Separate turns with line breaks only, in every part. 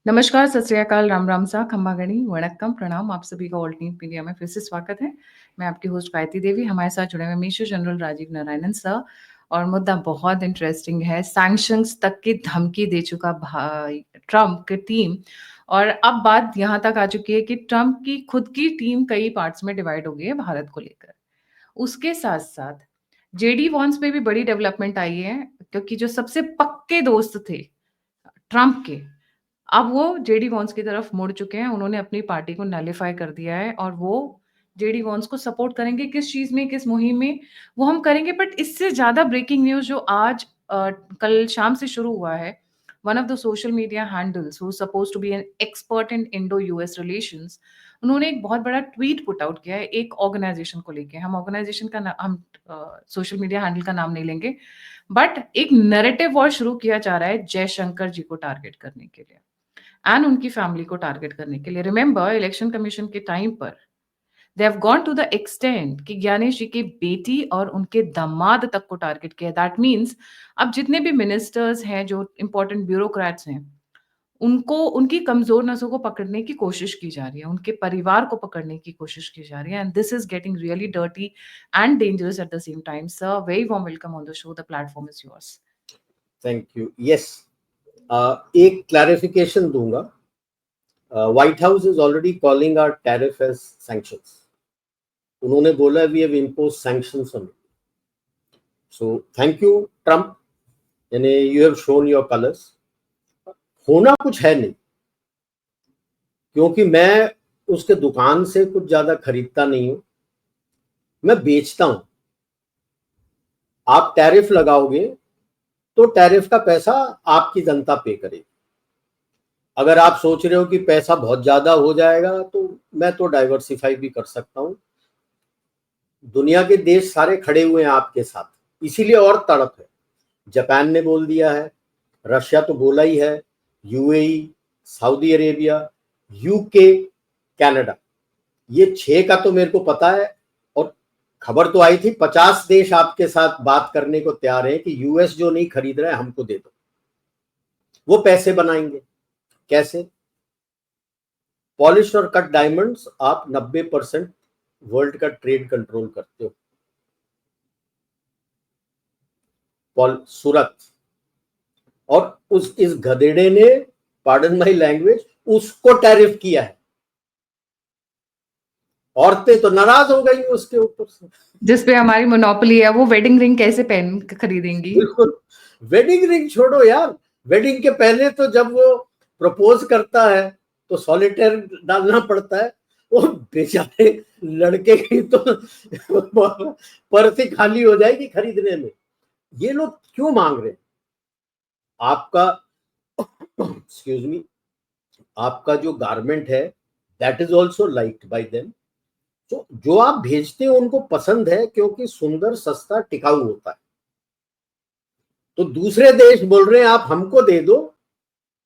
नमस्कार, सत श्री अकाल, राम राम सा, खम्मा गणी, वणक्कम, प्रणाम। आप सभी का ऑल टीम मीडिया में फिर से स्वागत है। मैं आपकी होस्ट गायत्री देवी, हमारे साथ जुड़े हुए major general Rajiv Narayanan sir और मुद्दा बहुत इंटरेस्टिंग है। सैंक्शंस तक की धमकी दे चुका भाई ट्रम्प की टीम और अब बात यहाँ तक आ चुकी है कि ट्रम्प की खुद की टीम कई पार्ट्स में डिवाइड हो गई है भारत को लेकर। उसके साथ-साथ जेडी वॉन्स पे भी बड़ी डेवलपमेंट आई है क्योंकि जो सबसे पक्के दोस्त थे ट्रम्प के, अब वो जेडी वॉन्स की तरफ मुड़ चुके हैं। उन्होंने अपनी पार्टी को नलिफाई कर दिया है और वो जेडी वॉन्स को सपोर्ट करेंगे किस चीज़ में, किस मुहिम में, वो हम करेंगे। बट इससे ज़्यादा ब्रेकिंग न्यूज़ जो आज कल शाम से शुरू हुआ है, one of the social media handles who is supposed to be an expert in Indo-US relations, उन्होंने एक बहुत बड़ा ट्वीट पुट आउट किया है एक ऑर्गनाइज़ेशन को लेके। हम ऑर्गनाइज़ेशन का हम सोशल मीडिया हैंडल का नाम नहीं लेंगे, बट एक नैरेटिव वॉर शुरू किया जा रहा है जयशंकर जी को टारगेट करने के लिए एंड उनकी फैमिली को टारगेट करने के लिए। रिमेंबर इलेक्शन कमीशन के टाइम पर they have gone to the extent कि ज्ञानेश जी की बेटी और उनके दामाद तक को टारगेट किया। दैट मीन्स अब जितने भी मिनिस्टर्स हैं, जो इंपॉर्टेंट ब्यूरोक्रेट्स हैं, उनको उनकी कमजोर नसों को पकड़ने की कोशिश की जा रही है, उनके परिवार को पकड़ने की कोशिश की जा रही है and this is getting really dirty and dangerous at the same time. Sir, very warm welcome on the show, the platform is yours.
Thank you. Yes, एक क्लैरिफिकेशन दूंगा। White House is already calling our tariff as sanctions. उन्होंने बोला we have impose sanctions on. So thank you Trump, यानी you have shown your colours. होना कुछ है नहीं, क्योंकि मैं उसके दुकान से कुछ ज्यादा खरीदता नहीं हूं, मैं बेचता हूं। आप टैरिफ लगाओगे तो टैरिफ का पैसा आपकी जनता पे करेगी। अगर आप सोच रहे हो कि पैसा बहुत ज्यादा हो जाएगा तो मैं तो डाइवर्सिफाई भी कर सकता हूं। दुनिया के देश सारे खड़े हुए हैं आपके साथ, इसीलिए और तड़प है। जापान ने बोल दिया है, रशिया तो बोला ही है, UAE, Saudi Arabia, UK, Canada, ये 6 का तो मेरे को पता है। और खबर तो आई थी 50 देश आपके साथ बात करने को तैयार है कि यूएस जो नहीं खरीद रहा है हमको दे दो। वो पैसे बनाएंगे कैसे? पॉलिश और कट डायमंड्स आप 90% वर्ल्ड का ट्रेड कंट्रोल करते हो। सूरत और इस गधेड़े ने, पार्डन माई लैंग्वेज, उसको टैरिफ किया है। औरतें तो नाराज हो गई उसके ऊपर से,
जिसपे हमारी मोनोपोली है। वो वेडिंग रिंग कैसे पहन खरीदेंगी?
बिल्कुल। वेडिंग रिंग छोड़ो यार, वेडिंग के पहले तो जब वो प्रपोज करता है तो सॉलिटेयर डालना पड़ता है। वो बेचारे लड़के की तो पर्स ही खाली हो जाएगी खरीदने में। ये लोग क्यों मांग रहे हैं? आपका एक्सक्यूज मी, आपका जो गारमेंट है that is also liked by them. तो जो आप भेजते हो उनको पसंद है, क्योंकि सुंदर, सस्ता, टिकाऊ होता है। तो दूसरे देश बोल रहे हैं आप हमको दे दो,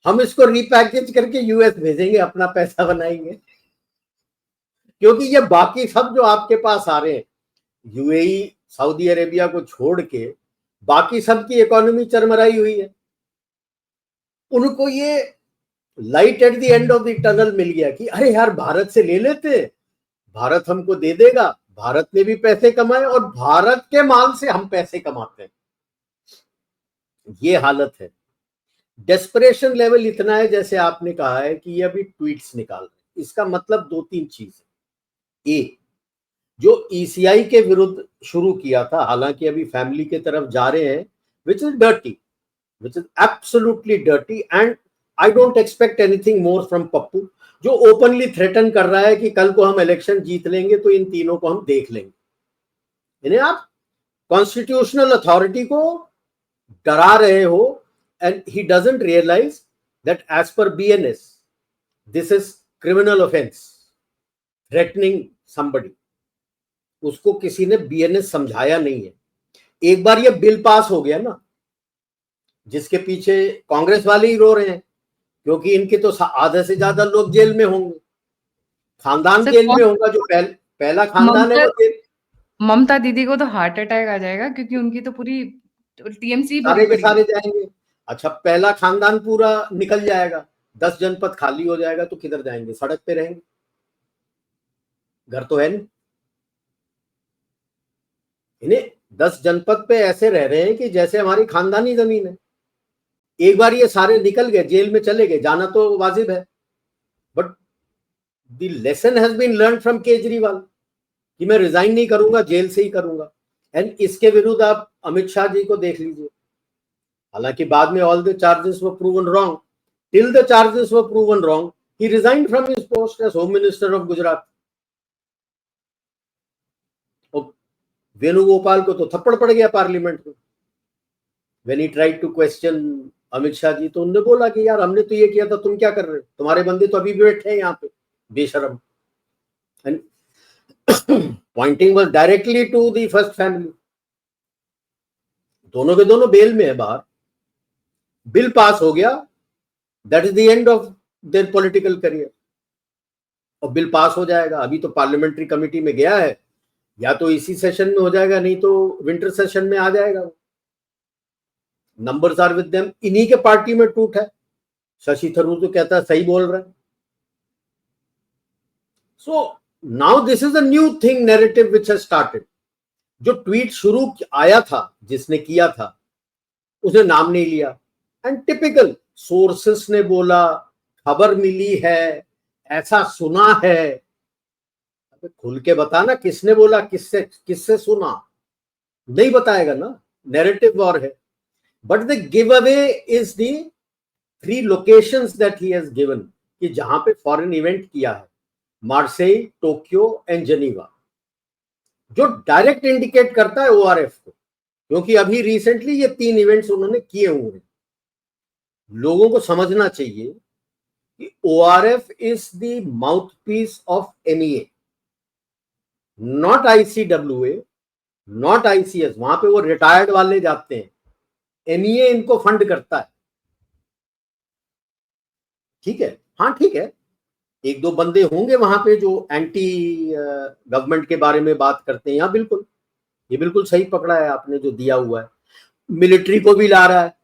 हम इसको रिपैकेज करके यूएस भेजेंगे, अपना पैसा बनाएंगे। क्योंकि ये बाकी सब जो आपके पास आ रहे हैं, यूएई, सऊदी अरेबिया को छोड़ के बाकी सब की इकोनॉमी चरमराई हुई है। उनको ये light at the end of the tunnel मिल गया कि अरे यार भारत से ले लेते, भारत हमको दे देगा, भारत ने भी पैसे कमाए और भारत के माल से हम पैसे कमाते हैं। ये हालत है। डेस्परेशन लेवल इतना है, जैसे आपने कहा है कि ये अभी ट्वीट्स निकाल रहे हैं। इसका मतलब 2-3 चीज है। एक, जो ईसीआई के विरुद्ध शुरू किया था, हालांकि अभी फैमिली के तरफ जा रहे हैं, which is dirty, which is absolutely dirty, and I don't expect anything more from Pappu, जो ओपनली थ्रेटन कर रहा है कि कल को हम इलेक्शन जीत लेंगे तो इन तीनों को हम देख लेंगे। यानी आप कॉन्स्टिट्यूशनल अथॉरिटी को डरा रहे हो, and he doesn't realise that as per BNS this is criminal offence, threatening somebody. उसको किसी ने बीएनएस समझाया नहीं है। एक बार ये बिल पास हो गया ना, जिसके पीछे कांग्रेस वाले ही रो रहे हैं, क्योंकि इनके तो आधे से ज्यादा लोग जेल में होंगे, खानदान जेल में होगा। जो पहला खानदान है वो जेल।
ममता दीदी को तो हार्ट अटैक आ जाएगा, क्योंकि उनकी तो पूरी टीएमसी
सारे के सारे जाएंगे। अच्छा, पहला खानदान पूरा निकल जाएगा, 10 जनपद खाली हो जाएगा तो किधर जाएंगे? सड़क पे रहेंगे, घर तो है नहीं। इन्हें 10 जनपद पे ऐसे रह रहे हैं कि जैसे हमारी खानदानी जमीन है। एक बार ये सारे निकल गए, जेल में चले गए, जाना तो वाजिब है, but the lesson has been learn from Kejriwal कि मैं रिजाइन नहीं करूंगा, जेल से ही करूंगा। एंड इसके विरुद्ध आप अमित शाह जी को देख लीजिए, हालांकि बाद में all the charges were proven wrong, till the charges were proven wrong he resigned from his post as home minister of Gujarat. Venugopal को तो थप्पड़ पड़ गया पार्लियामेंट में when he tried to question Amit Shah ji, तो उन्होंने बोला कि यार हमने तो ये किया था, तुम क्या कर रहे हो, तुम्हारे बंदे तो अभी भी बैठे हैं यहाँ पे बेशरम। And pointing was directly to the first family. दोनों के दोनों बेल में है बाहर, बिल पास हो गया, that is the end of their political career. और बिल पास हो जाएगा, अभी तो पार्लियामेंट्री कमेटी में गया है, या तो इसी सेशन में हो जाएगा, नहीं तो विंटर सेशन में आ जाएगा। नंबर्स आर विद देम, इन्हीं के पार्टी में टूट है। शशि थरूर तो कहता है सही बोल रहा है। So now this is a new thing, narrative which has started. जो ट्वीट शुरू आया था, जिसने किया था, उसने नाम नहीं लिया, एंड टिपिकल सोर्सेस ने बोला, खबर मिली है, ऐसा सुना है। खुल के बताना किसने बोला, किससे किससे सुना, नहीं बताएगा ना, नैरेटिव वॉर है। But the give away is the 3 locations that he has given, कि जहां पे फॉरेन इवेंट किया है, मार्सेई, टोक्यो एंड जेनीवा, जो डायरेक्ट इंडिकेट करता है ओआरएफ को, क्योंकि अभी रिसेंटली ये 3 इवेंट्स उन्होंने किए हुए हैं। लोगों को समझना चाहिए कि ORF is the mouthpiece of NEA, not ICWA, not ICS. वहां पे वो रिटायर्ड वाले जाते हैं, एनईए इनको फंड करता है। ठीक है, हाँ ठीक है, 1-2 बंदे होंगे वहां पे जो एंटी गवर्नमेंट के बारे में बात करते हैं। हाँ बिल्कुल, ये बिल्कुल सही पकड़ा है आपने जो दिया हुआ है। मिलिट्री को भी ला रहा है,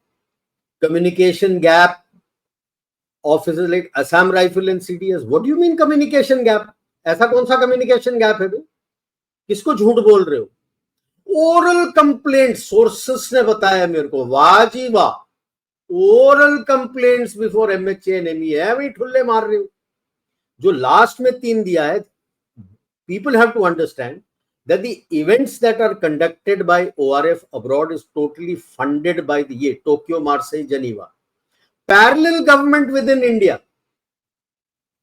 communication gap, officers like Assam rifle and CDS. What do you mean communication gap? ऐसा कौन सा कम्युनिकेशन गैप है भाई? किसको झूठ बोल रहे हो? ओरल कंप्लेंट, सोर्सेस ने बताया मेरे को, वाह जी वाह, oral complaints before MHA and MEA है भाई, ठुल्ले मार रहे हो। जो लास्ट में 3 दिया है, people have to understand that the events that are conducted by ORF abroad is totally funded by the Tokyo, Marseille, Geneva. Parallel government within India.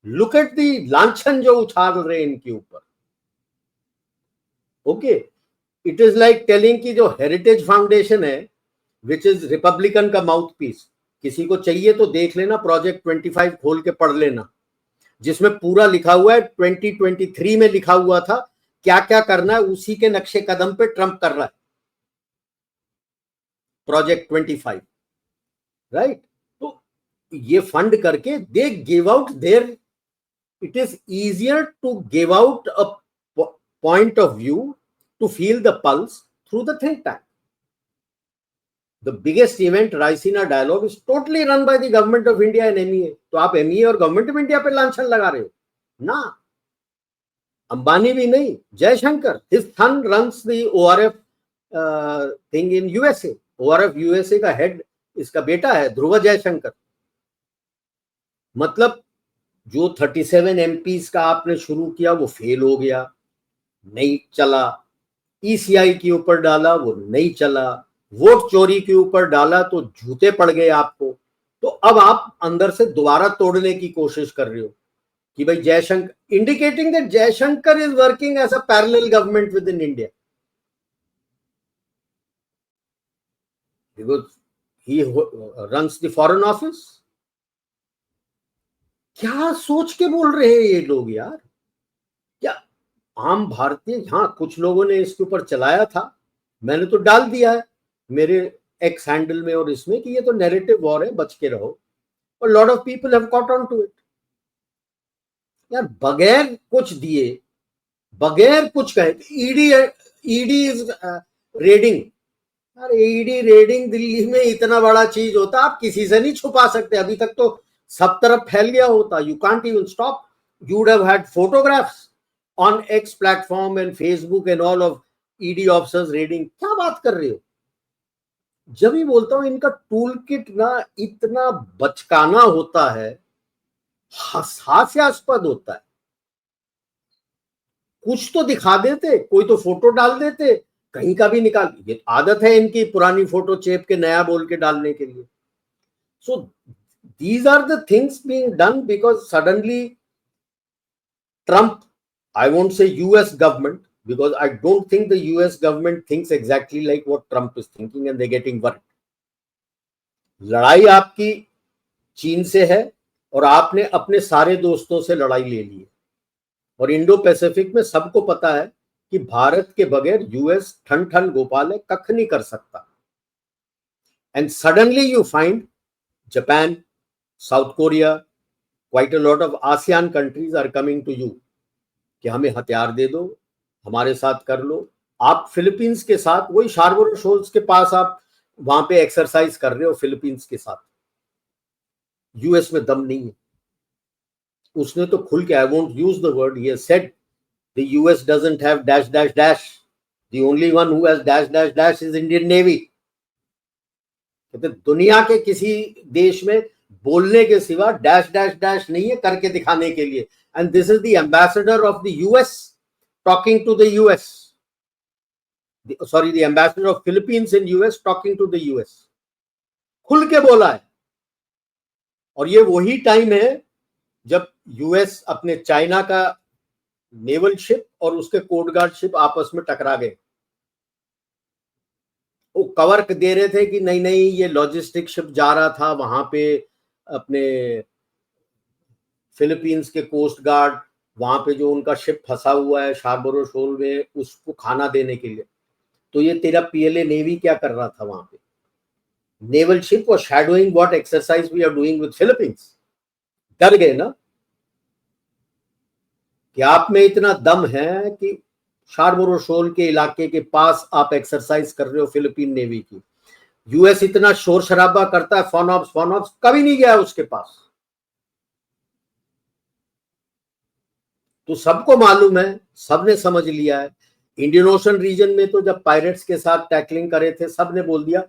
Look at the लांछन जो उछाल रहे हैं इनके ऊपर। Okay, it is like telling कि जो heritage foundation है, which is Republican का माउथ पीस, किसी को चाहिए तो देख लेना, प्रोजेक्ट 25 खोल के पढ़ लेना, जिसमें पूरा लिखा हुआ है। 2023 में लिखा हुआ था क्या क्या करना है, उसी के नक्शे कदम पे ट्रंप कर रहा है प्रोजेक्ट 25, राइट। तो ये फंड करके they give out there, it is easier to give out a point of view, to feel the pulse through the think tank. The biggest event, Raisina Dialogue, is totally run by the government of India and MEA. तो आप MEA और government of India पे लांछन लगा रहे हो ना? अंबानी भी नहीं, Jaishankar, his son runs the ORF thing in USA. ORF USA का हेड इसका बेटा है, ध्रुव जयशंकर। मतलब जो 37 MPs का आपने शुरू किया वो फेल हो गया, नहीं चला। ECI के ऊपर डाला, वो नहीं चला। वोट चोरी के ऊपर डाला तो जूते पड़ गए आपको। तो अब आप अंदर से दोबारा तोड़ने की कोशिश कर रहे हो कि भाई Jaishankar, indicating that Jaishankar is working as a parallel government within India, because he runs the foreign office. क्या सोच के बोल रहे हैं ये लोग यार? क्या आम भारतीय, हाँ कुछ लोगों ने इसके ऊपर चलाया था, मैंने तो डाल दिया है मेरे एक्स हैंडल में और इसमें कि ये तो नैरेटिव वॉर है, बच के रहो। और lot of people have caught on to it. यार बगैर कुछ दिए, बगैर कुछ कहे, ईडी इज रेडिंग। यार ईडी रेडिंग दिल्ली में इतना बड़ा चीज होता, आप किसी से नहीं छुपा सकते। अभी तक तो सब तरफ फैल गया होता, you can't even stop. You would have had photographs on X platform and Facebook and all of ED officers raiding. क्या बात कर रहे हो? जब ही बोलता हूं इनका टूल किट ना इतना बचकाना होता है, हास्यास्पद होता है। कुछ तो दिखा देते, कोई तो फोटो डाल देते, कहीं का भी निकाल, ये आदत है इनकी पुरानी फोटो चेप के नया बोल के डालने के लिए। So these are the things being done because suddenly Trump, I won't say US government because I don't think the US government thinks exactly like what Trump is thinking and they're getting worried. लड़ाई आपकी चीन से है और आपने अपने सारे दोस्तों से लड़ाई ले ली है, और इंडो पैसिफिक में सबको पता है कि भारत के बगैर यूएस ठन ठन गोपाल है, कख नहीं कर सकता। And suddenly you find Japan, South Korea, quite a lot of ASEAN countries are coming to you कि हमें हथियार दे दो, हमारे साथ कर लो। आप फिलीपींस के साथ, वही शार्बरो शोल्स के पास आप वहां पे एक्सरसाइज कर रहे हो फिलीपींस के साथ। यूएस में दम नहीं है। उसने तो खुल के, I won't use the word, he has said the US doesn't have dash dash dash, the only one who has dash dash dash is Indian navy. कहते दुनिया के किसी देश में बोलने के सिवा डैश डैश डैश नहीं है करके दिखाने के लिए। And this is the ambassador of the US talking to the US. The ambassador of Philippines in US talking to the US. खुल के बोला है। और ये वही टाइम है जब यूएस अपने चाइना का नेवल शिप और उसके कोस्ट गार्ड शिप आपस में टकरा गए। वो कवर दे रहे थे कि नहीं नहीं ये लॉजिस्टिक शिप जा रहा था वहां पे अपने फिलीपींस के कोस्ट गार्ड, वहां पे जो उनका शिप फंसा हुआ है शार्बरो शोल में, उसको खाना देने के लिए। तो ये तेरा पीएलए नेवी क्या कर रहा था वहां पे? Naval ship was shadowing what exercise we are doing with Philippines. डर गए ना कि आप में इतना दम है कि शार्बरो शोल के इलाके के पास आप एक्सरसाइज कर रहे हो फिलीपीन नेवी की। यूएस इतना शोर शराबा करता है, फॉनऑप्स कभी नहीं गया उसके पास। तो सबको मालूम है, सबने समझ लिया है। इंडियन ओशन रीजन में तो जब पायरेट्स के साथ टैकलिंग करे थे, सबने बोल दिया,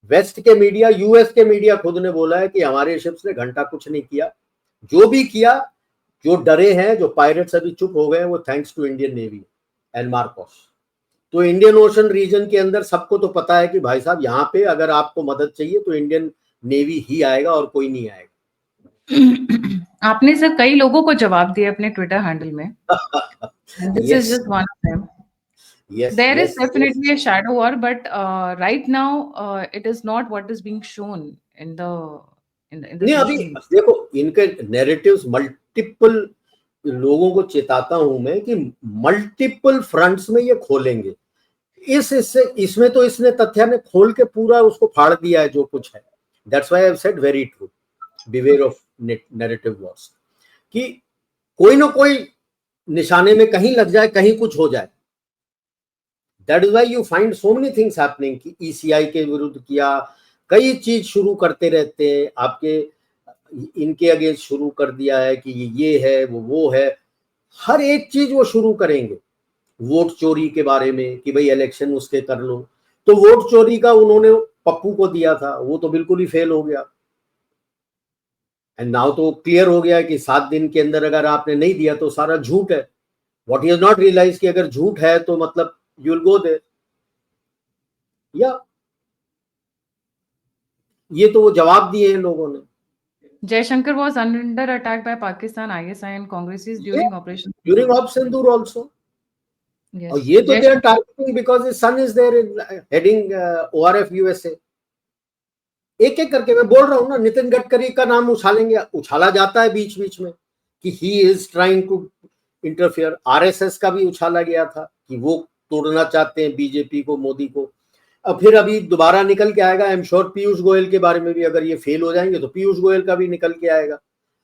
वेस्ट के मीडिया, यूएस के मीडिया खुद ने बोला है कि हमारे शिप्स ने घंटा कुछ नहीं किया। जो भी किया, जो डरे हैं, जो पायरेट्स अभी चुप हो गए, वो thanks to Indian Navy and MARCOS. तो इंडियन ओशन रीजन के अंदर सबको तो पता है कि भाई साहब यहाँ पे अगर आपको मदद चाहिए तो इंडियन नेवी ही आएगा और कोई नहीं आएगा।
आपने सर कई लोगों को जवाब दिया अपने ट्विटर हैंडल में। This is just one of them.
Yes,
there
yes,
is definitely
yes.
a shadow war, but right now it is not what is being shown in the
नहीं, अभी देखो इनके नैरेटिव्स मल्टीपल लोगों को चेताता हूं मैं कि मल्टीपल फ्रंट्स में ये खोलेंगे। इसमें तो इसने तथ्य ने खोल के पूरा उसको फाड़ दिया है जो कुछ है। That's why I have said very true, beware of narrative Wars, कि कोई ना कोई निशाने में कहीं लग जाए, कहीं कुछ हो जाए। That is why you find so many things happening कि ईसीआई के विरुद्ध किया, कई चीज शुरू करते रहते हैं, आपके इनके अगेंस्ट शुरू कर दिया है कि ये है वो है, हर एक चीज वो शुरू करेंगे। वोट चोरी के बारे में कि भाई इलेक्शन उसके कर लो, तो वोट चोरी का उन्होंने पप्पू को दिया था, वो तो बिल्कुल ही फेल हो गया। एंड नाउ तो क्लियर हो गया कि 7 दिन के अंदर अगर आपने नहीं दिया तो सारा झूठ है। What he has not realise कि अगर झूठ है तो मतलब यू विल गो देयर। या ये तो वो जवाब दिए हैं लोगों ने।
Jaishankar was under attack by Pakistan, ISI and Congresses during Operation
Sindoor also.
Yes.
और ये तो they are targeting because his son is there in heading ORF USA. एक एक करके मैं बोल रहा हूँ ना, नितिन गडकरी का नाम उछालेंगे, उछाला जाता है बीच बीच में कि he is trying to interfere. RSS का भी उछाला गया था कि वो तोड़ना चाहते हैं बीजेपी को, मोदी को। अब फिर अभी दोबारा निकल के आएगा। I am sure Piyush Goyal के बारे में भी अगर ये फेल हो जाएंगे तो पीयूष गोयल का भी निकल के आएगा,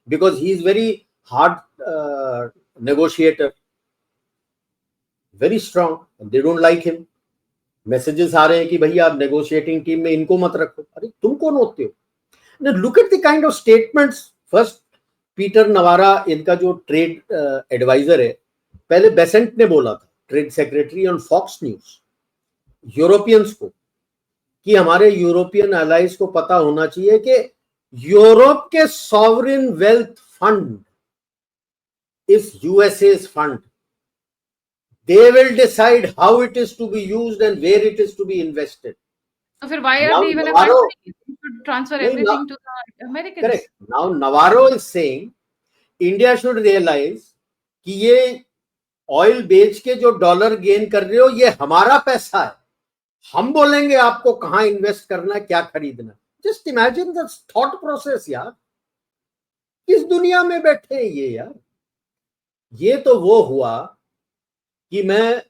because he is very hard negotiator, very strong. They don't like him. Messages आ रहे हैं कि भैया आप नेगोशिएटिंग टीम में इनको मत रखो। अरे तुम कौन होते हो? Look at the kind of statements first Peter Navarro इनका जो ट्रेड एडवाइजर है, पहले बेसेंट ने बोला था, trade secretary on Fox News, Europeans को, कि हमारे यूरोपियन अलाइज को पता होना चाहिए कि यूरोप के sovereign wealth fund is USA's fund, they will decide how it is to be used and where it is to be invested.
So फिर why are
Now
we even a
Navarro,
country? We should transfer everything to the Americans.
correct. Now Navarro is saying India should realize कि ये oil बेच के जो dollar gain कर रहे हो ये हमारा पैसा है, हम बोलेंगे आपको कहां इन्वेस्ट करना है, क्या खरीदना है। Just imagine the thought process यार, किस दुनिया में बैठे हैं ये यार। ये तो वो हुआ कि मैं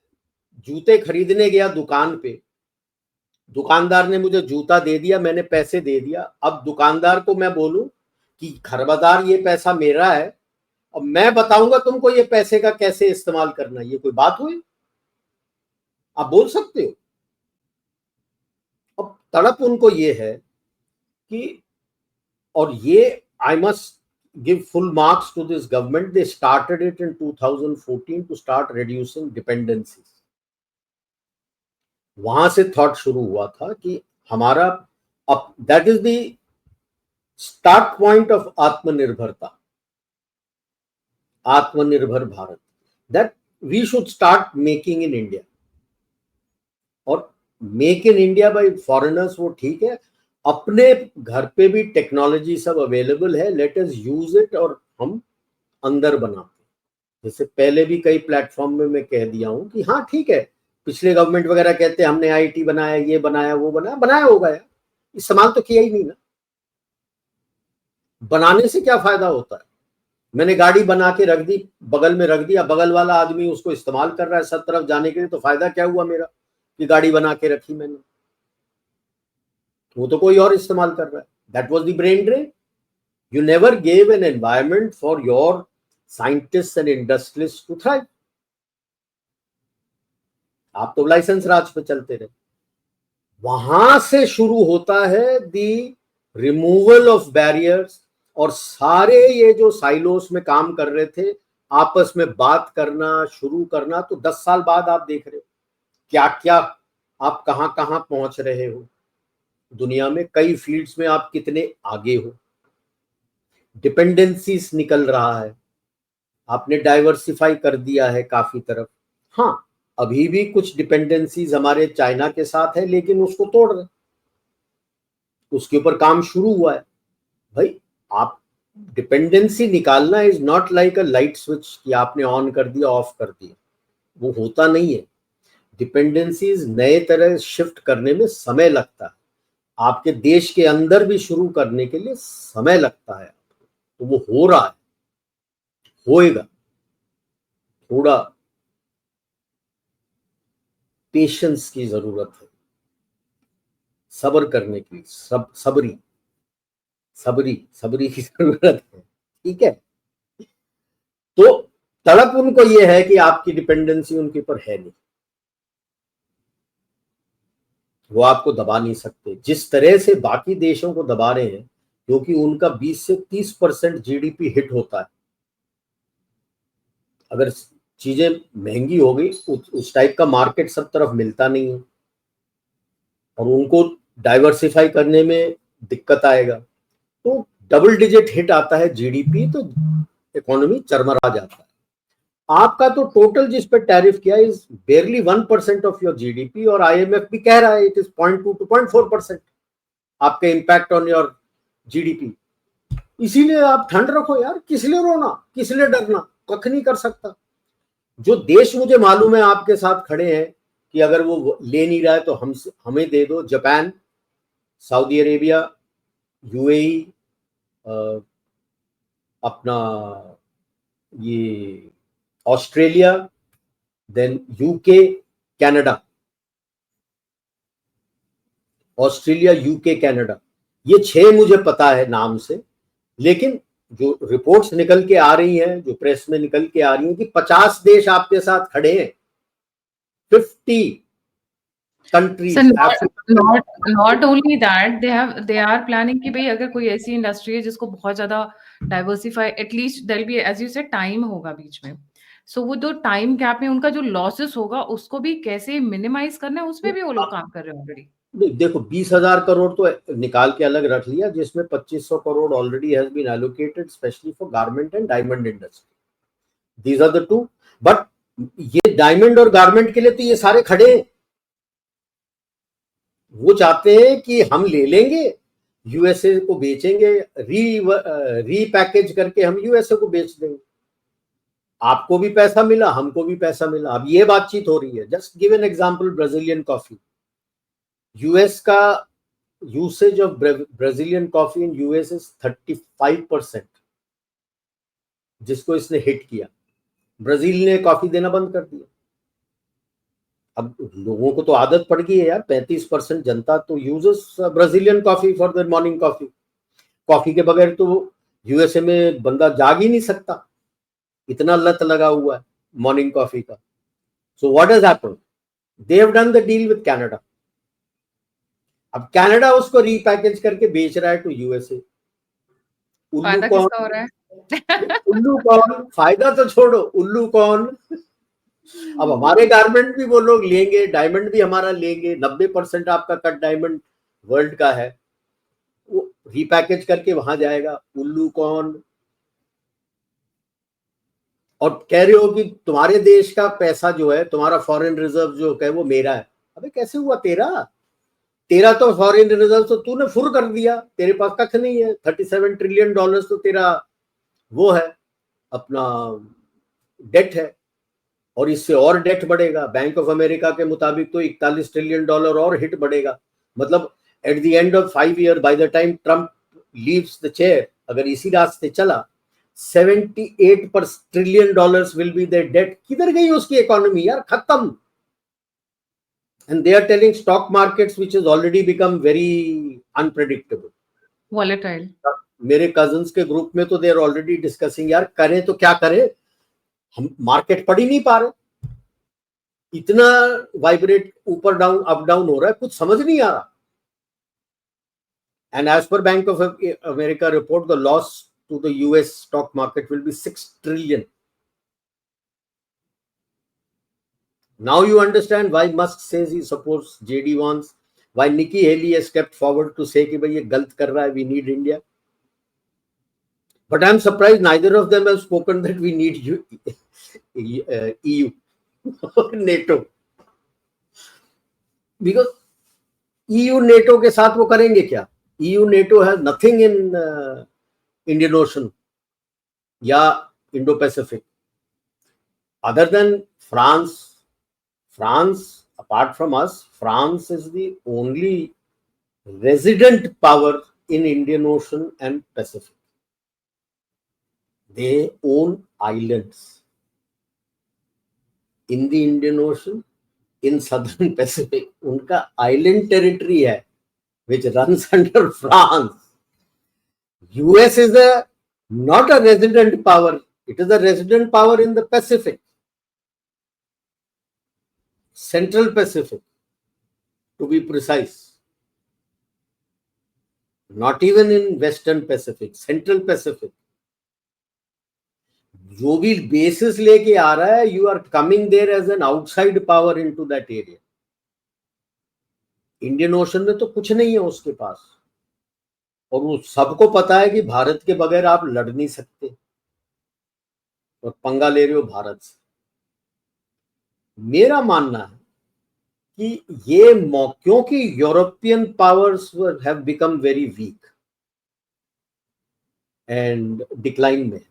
जूते खरीदने गया दुकान पे, दुकानदार ने मुझे जूता दे दिया, मैंने पैसे दे दिया, अब दुकानदार को मैं बोलूं कि खरबदार ये पैसा मेरा है, अब मैं बताऊंगा तुमको ये पैसे का कैसे इस्तेमाल करना है, ये कोई बात हुई? आप बोल सकते हो? अब तड़प उनको ये है कि, और ये I must give full marks to this government, they started it in 2014 to start reducing dependencies. वहां से थॉट शुरू हुआ था कि हमारा, अब that is the start point of आत्मनिर्भरता, आत्मनिर्भर Bharat, that we should start making in India. और make in India by foreigners वो ठीक है, अपने घर पे भी टेक्नोलॉजी सब अवेलेबल है, लेट अस यूज इट और हम अंदर बनाते। जैसे पहले भी कई प्लेटफॉर्म में मैं कह दिया हूं कि हाँ ठीक है, पिछले गवर्नमेंट वगैरह कहते हैं हमने आईटी बनाया, ये बनाया, वो बनाया, बनाया होगा यार, इस्तेमाल तो किया ही नहीं ना। बनाने से क्या फायदा होता है? मैंने गाड़ी बना के रख दी, बगल में रख दिया, बगल वाला आदमी उसको इस्तेमाल कर रहा है सब तरफ जाने के लिए, तो फायदा क्या हुआ मेरा कि गाड़ी बना के रखी मैंने, वो तो कोई और इस्तेमाल कर रहा है। That was the brain drain. You never gave an environment for your scientist and industrialist to thrive. आप तो लाइसेंस राज पे चलते रहे। वहां से शुरू होता है द रिमूवल ऑफ बैरियर्स, और सारे ये जो साइलोस में काम कर रहे थे आपस में बात करना शुरू करना। तो 10 साल बाद आप देख रहे हो क्या क्या, आप कहां कहां पहुंच रहे हो दुनिया में, कई फील्ड्स में आप कितने आगे हो, डिपेंडेंसीज निकल रहा है, आपने डाइवर्सिफाई कर दिया है काफी तरफ। हाँ अभी भी कुछ डिपेंडेंसीज हमारे चाइना के साथ है, लेकिन उसको तोड़ रहे, उसके ऊपर काम शुरू हुआ है। भाई आप डिपेंडेंसी निकालना is not like a light switch कि आपने ऑन कर दिया ऑफ कर दिया, वो होता नहीं है। डिपेंडेंसीज नए तरह शिफ्ट करने में समय लगता है, आपके देश के अंदर भी शुरू करने के लिए समय लगता है, तो वो हो रहा है, होएगा। थोड़ा पेशेंस की जरूरत है, सब्र करने की, सबरी की जरूरत है, ठीक है। तो तड़प उनको ये है कि आपकी डिपेंडेंसी उनके ऊपर है नहीं, वो आपको दबा नहीं सकते जिस तरह से बाकी देशों को दबा रहे हैं, क्योंकि उनका 20 से 30% जीडीपी हिट होता है। अगर चीजें महंगी हो गई, उस टाइप का मार्केट सब तरफ मिलता नहीं है, और उनको डाइवर्सिफाई करने में दिक्कत आएगा, तो डबल डिजिट हिट आता है जीडीपी, तो इकोनॉमी चरमरा जाता है। आपका तो टोटल जिस पे टैरिफ किया इज बेयरली 1% ऑफ योर जीडीपी, और आईएमएफ भी कह रहा है इट इज 0.2 to 0.4% आपके इंपैक्ट ऑन योर जीडीपी। इसीलिए आप ठंड रखो यार, किस लिए रोना, किस लिए डरना, कख नहीं कर सकता। जो देश मुझे मालूम है आपके साथ खड़े हैं कि अगर वो ले नहीं रहा है तो हमें दे दो, जापान, सऊदी अरेबिया, यूएई, अपना ये Australia, then UK, Canada, Australia, UK, Canada, ये 6 मुझे पता है नाम से। लेकिन जो रिपोर्ट्स निकल के आ रही हैं, जो प्रेस में निकल के आ रही हैं कि 50 देश आपके साथ खड़े हैं, 50 countries.
Sir
Africa,
not only that, they are planning कि भाई अगर कोई ऐसी इंडस्ट्री है जिसको बहुत ज्यादा diversify, at least there be as you say time होगा बीच में, सो वो जो टाइम गैप में उनका जो लॉसेस होगा उसको भी कैसे मिनिमाइज करना है, उसमें भी वो लोग काम कर रहे हैं ऑलरेडी।
देखो 20,000 करोड़ तो निकाल के अलग रख लिया, जिसमें 2500 crore already has been allocated specially for garment and diamond industry. These are the two. But ये डायमंड और गारमेंट के लिए तो ये सारे खड़े हैं। वो चाहते हैं कि हम ले लेंगे, यूएसए को बेचेंगे, रीपैकेज करके हम यूएसए को बेच देंगे, आपको भी पैसा मिला, हमको भी पैसा मिला। अब ये बातचीत हो रही है। Just give an example, Brazilian coffee. US का usage of Brazilian coffee in US is 35%, जिसको इसने हिट किया। ब्राजील ने कॉफी देना बंद कर दिया। अब लोगों को तो आदत पड़ गई है यार, 35% जनता तो uses Brazilian coffee for their morning coffee. Coffee के बगैर तो यूएसए में बंदा जाग ही नहीं सकता, इतना लत लगा हुआ है मॉर्निंग कॉफी का। So what has happened, they have done the deal with Canada. अब कनाडा उसको रीपैकेज करके बेच रहा है टू यूएसए। उल्लू
फायदा
कौन?
किसका हो रहा है?
उल्लू कौन? फायदा तो छोड़ो, उल्लू कौन? अब हमारे गारमेंट भी वो लोग लेंगे, डायमंड भी हमारा लेंगे। 90% आपका कट डायमंड वर्ल्ड का है, वो रीपैकेज करके वहां जाएगा। उल्लू कौन? और कह रहे हो कि तुम्हारे देश का पैसा जो है, तुम्हारा फॉरेन रिजर्व जो है वो मेरा है। अबे कैसे हुआ तेरा? तेरा तो फॉरेन रिजर्व तो तूने फुर कर दिया, तेरे पास कख नहीं है। $37 ट्रिलियन तो तेरा वो है, अपना डेट है, और इससे और डेट बढ़ेगा। बैंक ऑफ अमेरिका के मुताबिक तो $41 ट्रिलियन और हिट बढ़ेगा। मतलब at the end of 5 year, by the time Trump leaves the chair, अगर इसी रास्ते चला, $78 trillion will be the debt. किधर गई उसकी इकोनॉमी यार? खत्म। And they are telling stock markets, which has already become very unpredictable,
volatile।
मेरे कजन्स के ग्रुप में तो दे आर ऑलरेडी डिस्कसिंग, यार करें तो क्या करें, हम मार्केट पढ़ ही नहीं पा रहे, इतना वाइब्रेट ऊपर डाउन अप डाउन हो रहा है, कुछ समझ नहीं आ रहा। And as per Bank of America report, the loss to the US stock market will be 6 trillion. Now you understand why Musk says he supports JD Vance, why Nikki Haley has stepped forward to say कि भाई ये गलत कर रहा है, we need India. But I'm surprised neither of them have spoken that we need EU or NATO, because EU NATO के साथ वो करेंगे क्या? EU NATO has nothing in Indian Ocean या Indo-Pacific other than France. France, apart from us, France is the only resident power in Indian Ocean and Pacific. They own islands in the Indian Ocean, in Southern Pacific. उनका island territory है, which runs under France. US is not a resident power. It is a resident power in the Pacific. Central Pacific, to be precise. Not even in Western Pacific, Central Pacific. जो भी basis लेके आ रहा है, you are coming there as an outside power into that area. Indian ocean में तो कुछ नहीं है उसके पास, और वो सबको पता है कि भारत के बगैर आप लड़ नहीं सकते, और पंगा ले रहे हो भारत से। मेरा मानना है कि ये क्योंकि European powers have become very weak and decline में,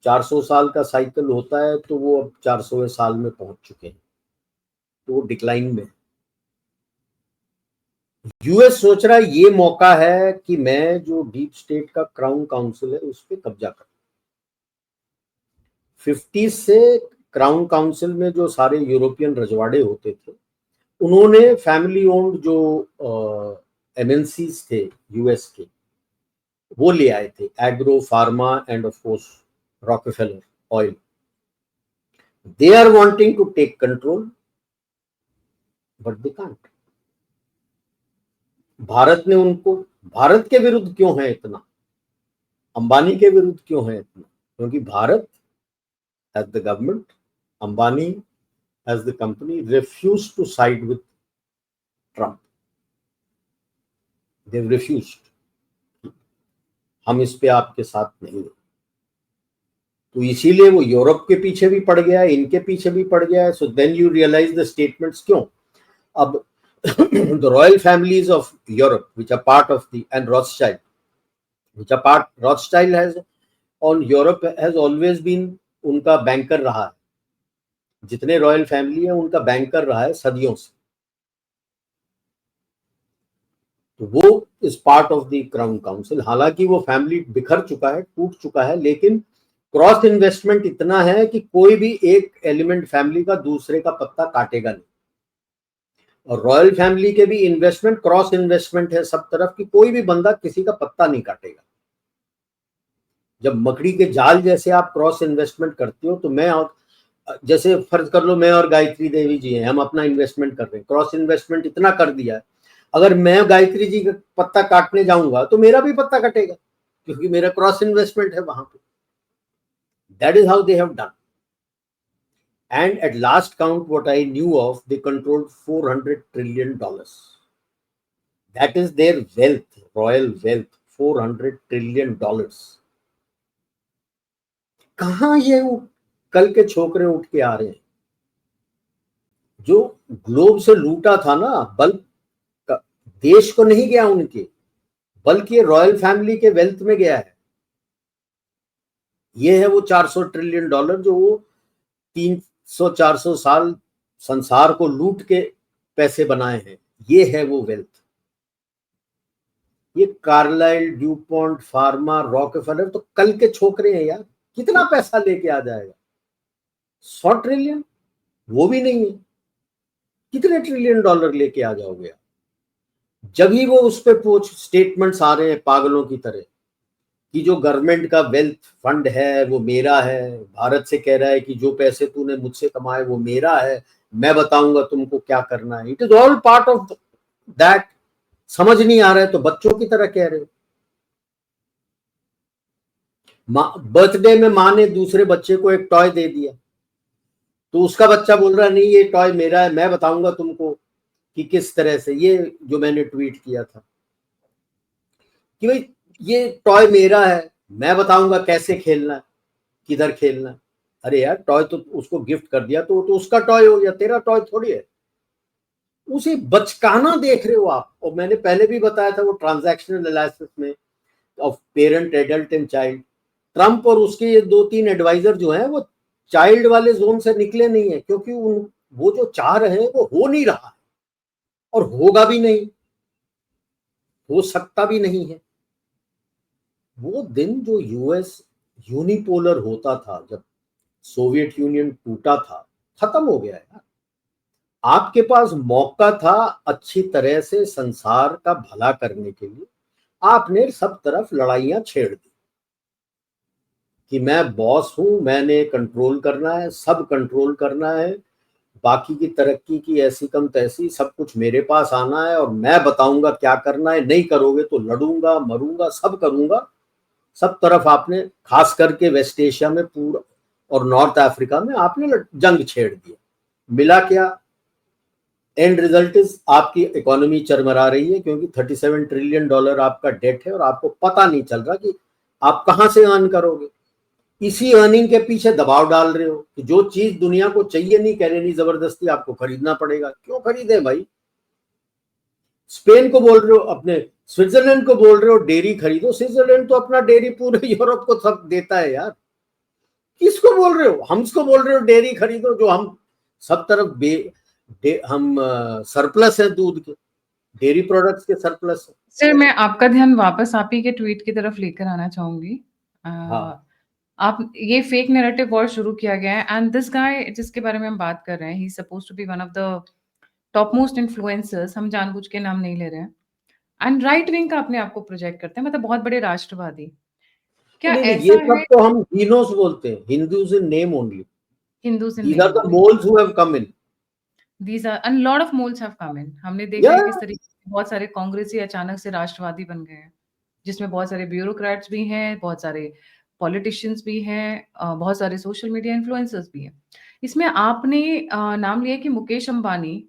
400 साल का साइकिल होता है, तो वो अब 400वें साल में पहुंच चुके हैं, तो वो डिक्लाइन में। यूएस सोच रहा है ये मौका है कि मैं जो डीप स्टेट का क्राउन काउंसिल है उस पर कब्जा करूं। 50 से क्राउन काउंसिल में जो सारे यूरोपियन रजवाड़े होते थे, उन्होंने फैमिली ओन्ड जो एमएनसीज थे यूएस के, वो ले आए थे, agro, pharma and of course Rockefeller oil. They are wanting to take control, but they can't. Bharat ने उनको, भारत के विरुद्ध क्यों है इतना, अंबानी के विरुद्ध क्यों है इतना? क्योंकि Bharat as the government, Ambani as the company refuse to side with Trump. They refused, हम इस पे आपके साथ नहीं हैं। तो इसीलिए वो यूरोप के पीछे भी पड़ गया है, इनके पीछे भी पड़ गया है। So then you realise the statements क्यों। अब the royal families of Europe, which are part of the, and Rothschild, which are part, Rothschild has on Europe has always been उनका बैंकर रहा है। जितने रॉयल फैमिली है उनका banker रहा है सदियों से। तो वो is part of the crown council. हालांकि वो फैमिली बिखर चुका है, टूट चुका है, लेकिन क्रॉस इन्वेस्टमेंट इतना है कि कोई भी एक एलिमेंट फैमिली का दूसरे का पत्ता काटेगा नहीं। और रॉयल फैमिली के भी इन्वेस्टमेंट क्रॉस इन्वेस्टमेंट है सब तरफ की, कोई भी बंदा किसी का पत्ता नहीं काटेगा। जब मकड़ी के जाल जैसे आप क्रॉस इन्वेस्टमेंट करते हो, तो मैं और, जैसे फर्ज कर लो मैं और गायत्री देवी जी हैं, हम अपना इन्वेस्टमेंट कर रहे हैं, क्रॉस इन्वेस्टमेंट इतना कर दिया है, अगर मैं गायत्री जी का पत्ता काटने जाऊंगा तो मेरा भी पत्ता कटेगा, क्योंकि मेरा क्रॉस इन्वेस्टमेंट है वहां पे। That is how they have done. And at last count, what I knew of, they controlled $400 trillion. That is their wealth, royal wealth, $400 trillion. कहाँ ये कल के छोकरे उठ के आ रहे हैं? जो ग्लोब से लूटा था ना, बल्कि देश को नहीं गया उनके, बल्कि रॉयल फैमिली के वेल्थ में गया है। ये है वो $400 ट्रिलियन जो वो 300-400 साल संसार को लूट के पैसे बनाए हैं। ये है वो वेल्थ। ये कार्लाइल, ड्यूपॉन्ट, फार्मा, रॉकफेलर तो कल के छोकरे हैं यार। कितना पैसा लेके आ जाएगा? 100 ट्रिलियन, वो भी नहीं है। कितने ट्रिलियन डॉलर लेके आ जाओगे आप? जब ही वो उस पर कुछ स्टेटमेंट्स आ रहे हैं पागलों की तरह कि जो गवर्नमेंट का वेल्थ फंड है वो मेरा है, भारत से कह रहा है कि जो पैसे तूने मुझसे कमाए वो मेरा है, मैं बताऊंगा तुमको क्या करना है। It is all part of that. समझ नहीं आ रहा है तो बच्चों की तरह कह रहे हो। बर्थडे में माँ ने दूसरे बच्चे को एक टॉय दे दिया, तो उसका बच्चा बोल रहा नहीं ये टॉय मेरा है, मैं बताऊंगा तुमको कि किस तरह से, ये जो मैंने ट्वीट किया था कि भाई ये टॉय मेरा है, मैं बताऊंगा कैसे खेलना है, किधर खेलना है। अरे यार, टॉय तो उसको गिफ्ट कर दिया तो उसका टॉय हो गया, तेरा टॉय थोड़ी है। उसे बचकाना देख रहे हो आप। और मैंने पहले भी बताया था वो ट्रांजैक्शनल एनालिसिस में of parent, adult and child, Trump और उसके ये 2-3 एडवाइजर जो हैं वो चाइल्ड वाले जोन से निकले नहीं है, क्योंकि वो जो चाह रहे हैं वो हो नहीं रहा है और होगा भी नहीं, हो सकता भी नहीं है। वो दिन जो यूएस यूनिपोलर होता था, जब सोवियत यूनियन टूटा था, खत्म हो गया यार। आपके पास मौका था अच्छी तरह से संसार का भला करने के लिए, आपने सब तरफ लड़ाइयां छेड़ दी कि मैं बॉस हूं, मैंने कंट्रोल करना है, सब कंट्रोल करना है, बाकी की तरक्की की ऐसी कम तैसी, सब कुछ मेरे पास आना है और मैं बताऊंगा क्या करना है, नहीं करोगे तो लड़ूंगा, मरूंगा, सब करूंगा। सब तरफ आपने, खास करके वेस्ट एशिया में पूरा और नॉर्थ अफ्रीका में आपने जंग छेड़ दिया। मिला क्या? एंड रिजल्ट इज आपकी इकोनॉमी चरमरा रही है, क्योंकि $37 ट्रिलियन आपका डेट है और आपको पता नहीं चल रहा कि आप कहां से अर्न करोगे। इसी अर्निंग के पीछे दबाव डाल रहे हो कि जो चीज दुनिया को चाहिए नहीं, कह रहे नहीं, जबरदस्ती आपको खरीदना पड़ेगा। क्यों खरीदे भाई? स्पेन को बोल रहे हो, अपने स्विट्जरलैंड को बोल रहे हो डेयरी खरीदो, स्विट्जरलैंड तो अपना डेयरी पूरे यूरोप को सब देता है यार। किसको बोल रहे हो? हमको बोल रहे हो डेयरी खरीदो, जो हम सब तरफ हम सरप्लस है दूध के, डेयरी प्रोडक्ट्स के सरप्लस है।
सर, मैं आपका ध्यान वापस आप ही के ट्वीट की तरफ लेकर आना चाहूंगी।
हाँ,
आप, ये फेक नैरेटिव वॉर शुरू किया गया है, एंड दिस गाय जिसके बारे में हम बात कर रहे हैं, he suppose to be one of the top most influencers, हम जानबूझ के नाम नहीं ले रहे हैं, एंड राइट विंग का अपने आप को प्रोजेक्ट करते हैं, मतलब बहुत बड़े राष्ट्रवादी। क्या
नहीं नहीं,
ऐसा
ये सब
है?
तो हम हिनोस बोलते हैं, Hindus in name only.
Hindus in
these
name
are the
only.
Moles who have come in.
These are and lot of molds have come in. हमने देखा है
Yeah.
किस तरीके से बहुत सारे कांग्रेसी अचानक से राष्ट्रवादी बन गए हैं, जिसमें बहुत सारे ब्यूरोक्रेट्स भी हैं, बहुत सारे पॉलिटिशियंस भी हैं, बहुत सारे सोशल मीडिया इन्फ्लुएंसर्स भी हैं। इसमें आपने नाम लिया कि मुकेश अंबानी,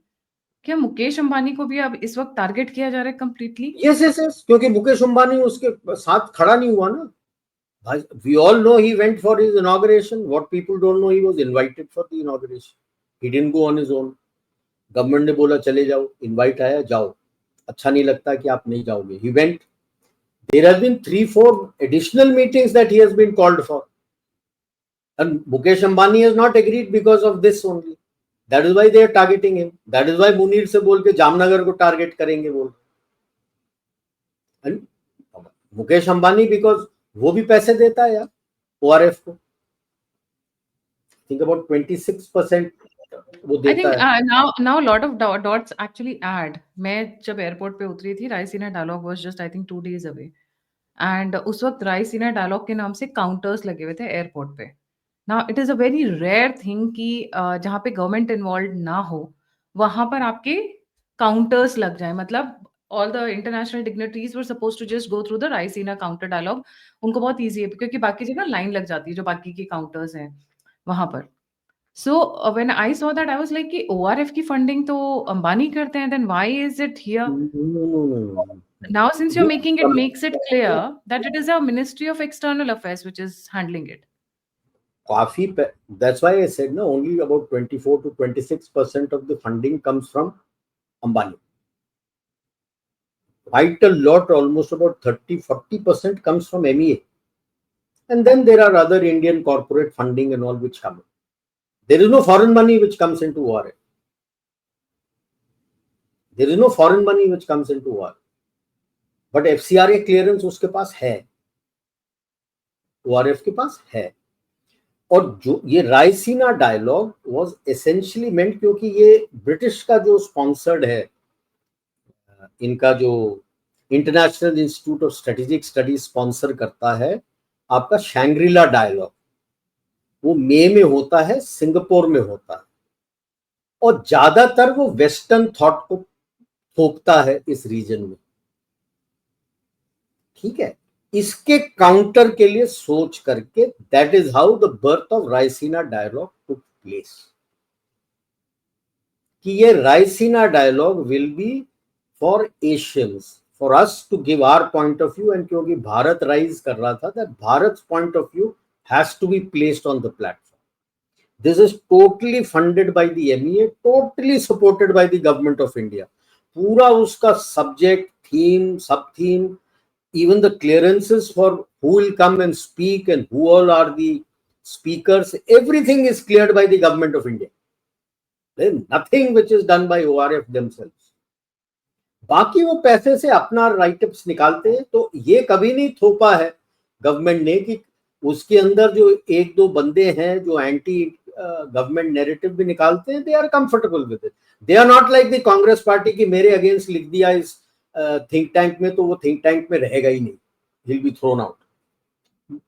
क्या मुकेश अंबानी को भी अब इस वक़्त टारगेट किया जा रहा है कंप्लीटली?
यस यस यस, क्योंकि मुकेश अंबानी उसके साथ खड़ा नहीं हुआ ना भाई। We all know he went for his inauguration, what people don't know, he was invited for the inauguration, he didn't go on his own. Government ने बोला चले जाओ, इनवाइट आया, जाओ, अच्छा नहीं लगता कि आप नहीं जाओगे, he went. There have been 3-4 additional meetings that he has been called for, and Mukesh Ambani has not agreed because of this only. That is why they are targeting him. That is why Munir से बोल के जामनगर को target करेंगे बोल। And Mukesh Ambani because वो भी पैसे देता है यार ओआरएफ को, थिंक अबाउट 26% वो
I
देता
think
है।
now a lot of dots actually add. मैं जब एयरपोर्ट पे उतरी थी, Raisina dialogue was just I think 2 days away and उस वक़्त रायसीना डायलॉग के नाम से काउंटर्स लगे हुए थे एयरपोर्ट पे। Now it is a very rare thing कि जहाँ पे गवर्नमेंट इन्वॉल्व्ड ना हो, वहाँ पर आपके काउंटर्स लग जाएँ। मतलब all the international dignitaries were supposed to just go through the Raisina counter dialogue. उनको बहुत ईज़ी है क्योंकि बाकी जगह लाइन लग जाती है, जो बाकी के काउंटर्स हैं, वहाँ पर। So, when I saw that, I was like कि ओआरएफ की फंडिंग तो अंबानी करते हैं, then why is it here? Now, since you're making it makes it clear that it is a Ministry of External Affairs which is handling it.
काफी, that's why I said no, only about 24 to 26% of the funding comes from Ambani. Quite a lot, almost about 30-40% comes from MEA. And then there are other Indian corporate funding and all which come in. There is no foreign money which comes into ORF. There is no foreign money which comes into ORF. But FCRA clearance उसके पास है, ORF के पास है। और जो ये Raisina dialogue was essentially मेंट, क्योंकि ये British का जो स्पॉन्सर्ड है, इनका जो international Institute of Strategic studies sponsor करता है आपका शैंग्रीला डायलॉग, वो मई में होता है, सिंगापुर में होता है, और ज्यादातर वो वेस्टर्न थॉट को थोपता है इस रीजन में। ठीक है, इसके काउंटर के लिए सोच करके that is how the birth of Raisina dialogue took place, कि ये Raisina dialogue will be for Asians, for us to give our point of view, and क्योंकि भारत राइज कर रहा था, that Bharat point of view has to be placed on the platform. This is totally funded by the MEA, totally supported by the government of India. पूरा उसका subject, theme, sub-theme, even the clearances for who will come and speak and who all are the speakers, everything is cleared by the government of India. There is nothing which is done by ORF themselves. बाकी वो पैसे से अपना write-ups निकालते हैं, तो ये कभी नहीं थोपा है गवर्नमेंट ने कि उसके अंदर जो एक दो बंदे हैं जो एंटी गवर्नमेंट नैरेटिव भी निकालते हैं, they are comfortable with it. They are not like the Congress party की मेरे अगेंस्ट लिख दिया इस थिंक टैंक में, तो वो थिंक टैंक में रहेगा ही नहीं, will be thrown out.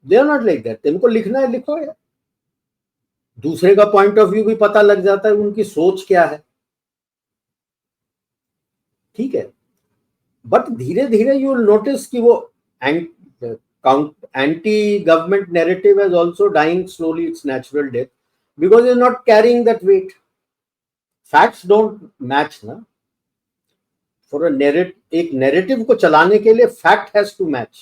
They are not like that. तुमको लिखना है लिखो यार, दूसरे का पॉइंट ऑफ व्यू भी पता लग जाता है, उनकी सोच क्या है। ठीक है, बट धीरे धीरे यू विल नोटिस कि वो anti-government narrative is also dying slowly its natural death, because it's not carrying that weight. Facts don't match ना। For a narrative, एक narrative को चलाने के लिए fact has to match।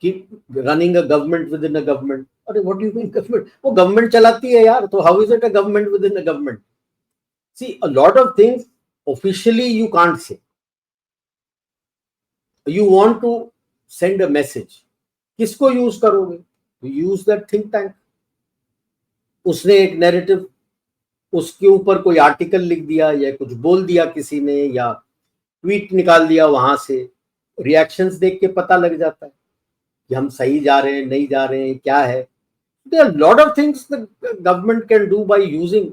कि running a government within a government, अरे what do you mean government? वो government चलाती है यार, तो how is it a government within a government? See, a lot of things officially you can't say. You want to send a message, किसको use करोगे? Use that think tank. उसने एक narrative, उसके ऊपर कोई आर्टिकल लिख दिया या कुछ बोल दिया किसी ने, या ट्वीट निकाल दिया, वहां से रिएक्शंस देख के पता लग जाता है कि हम सही जा रहे हैं, नहीं जा रहे हैं, क्या है। There are lot of things the government can do by using.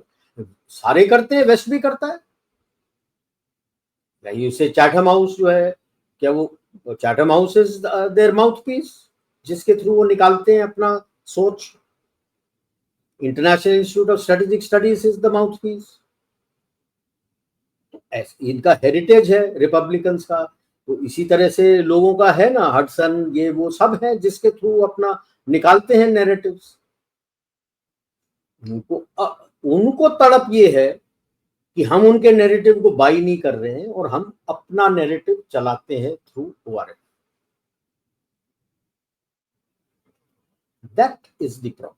सारे करते हैं, वेस्ट भी करता है। उससे चैथम हाउस जो है, क्या वो Chatham House is their mouthpiece, जिसके थ्रू वो निकालते हैं अपना सोच। International Institute of Strategic Studies is the mouthpiece. इनका हेरिटेज है रिपब्लिकन्स का, तो इसी तरह से लोगों का है ना, हडसन ये वो सब है जिसके थ्रू अपना निकालते हैं नैरेटिव्स। उनको तड़प ये है कि हम उनके नैरेटिव को बाई नहीं कर रहे हैं और हम अपना नैरेटिव चलाते हैं through ORF. That is the problem.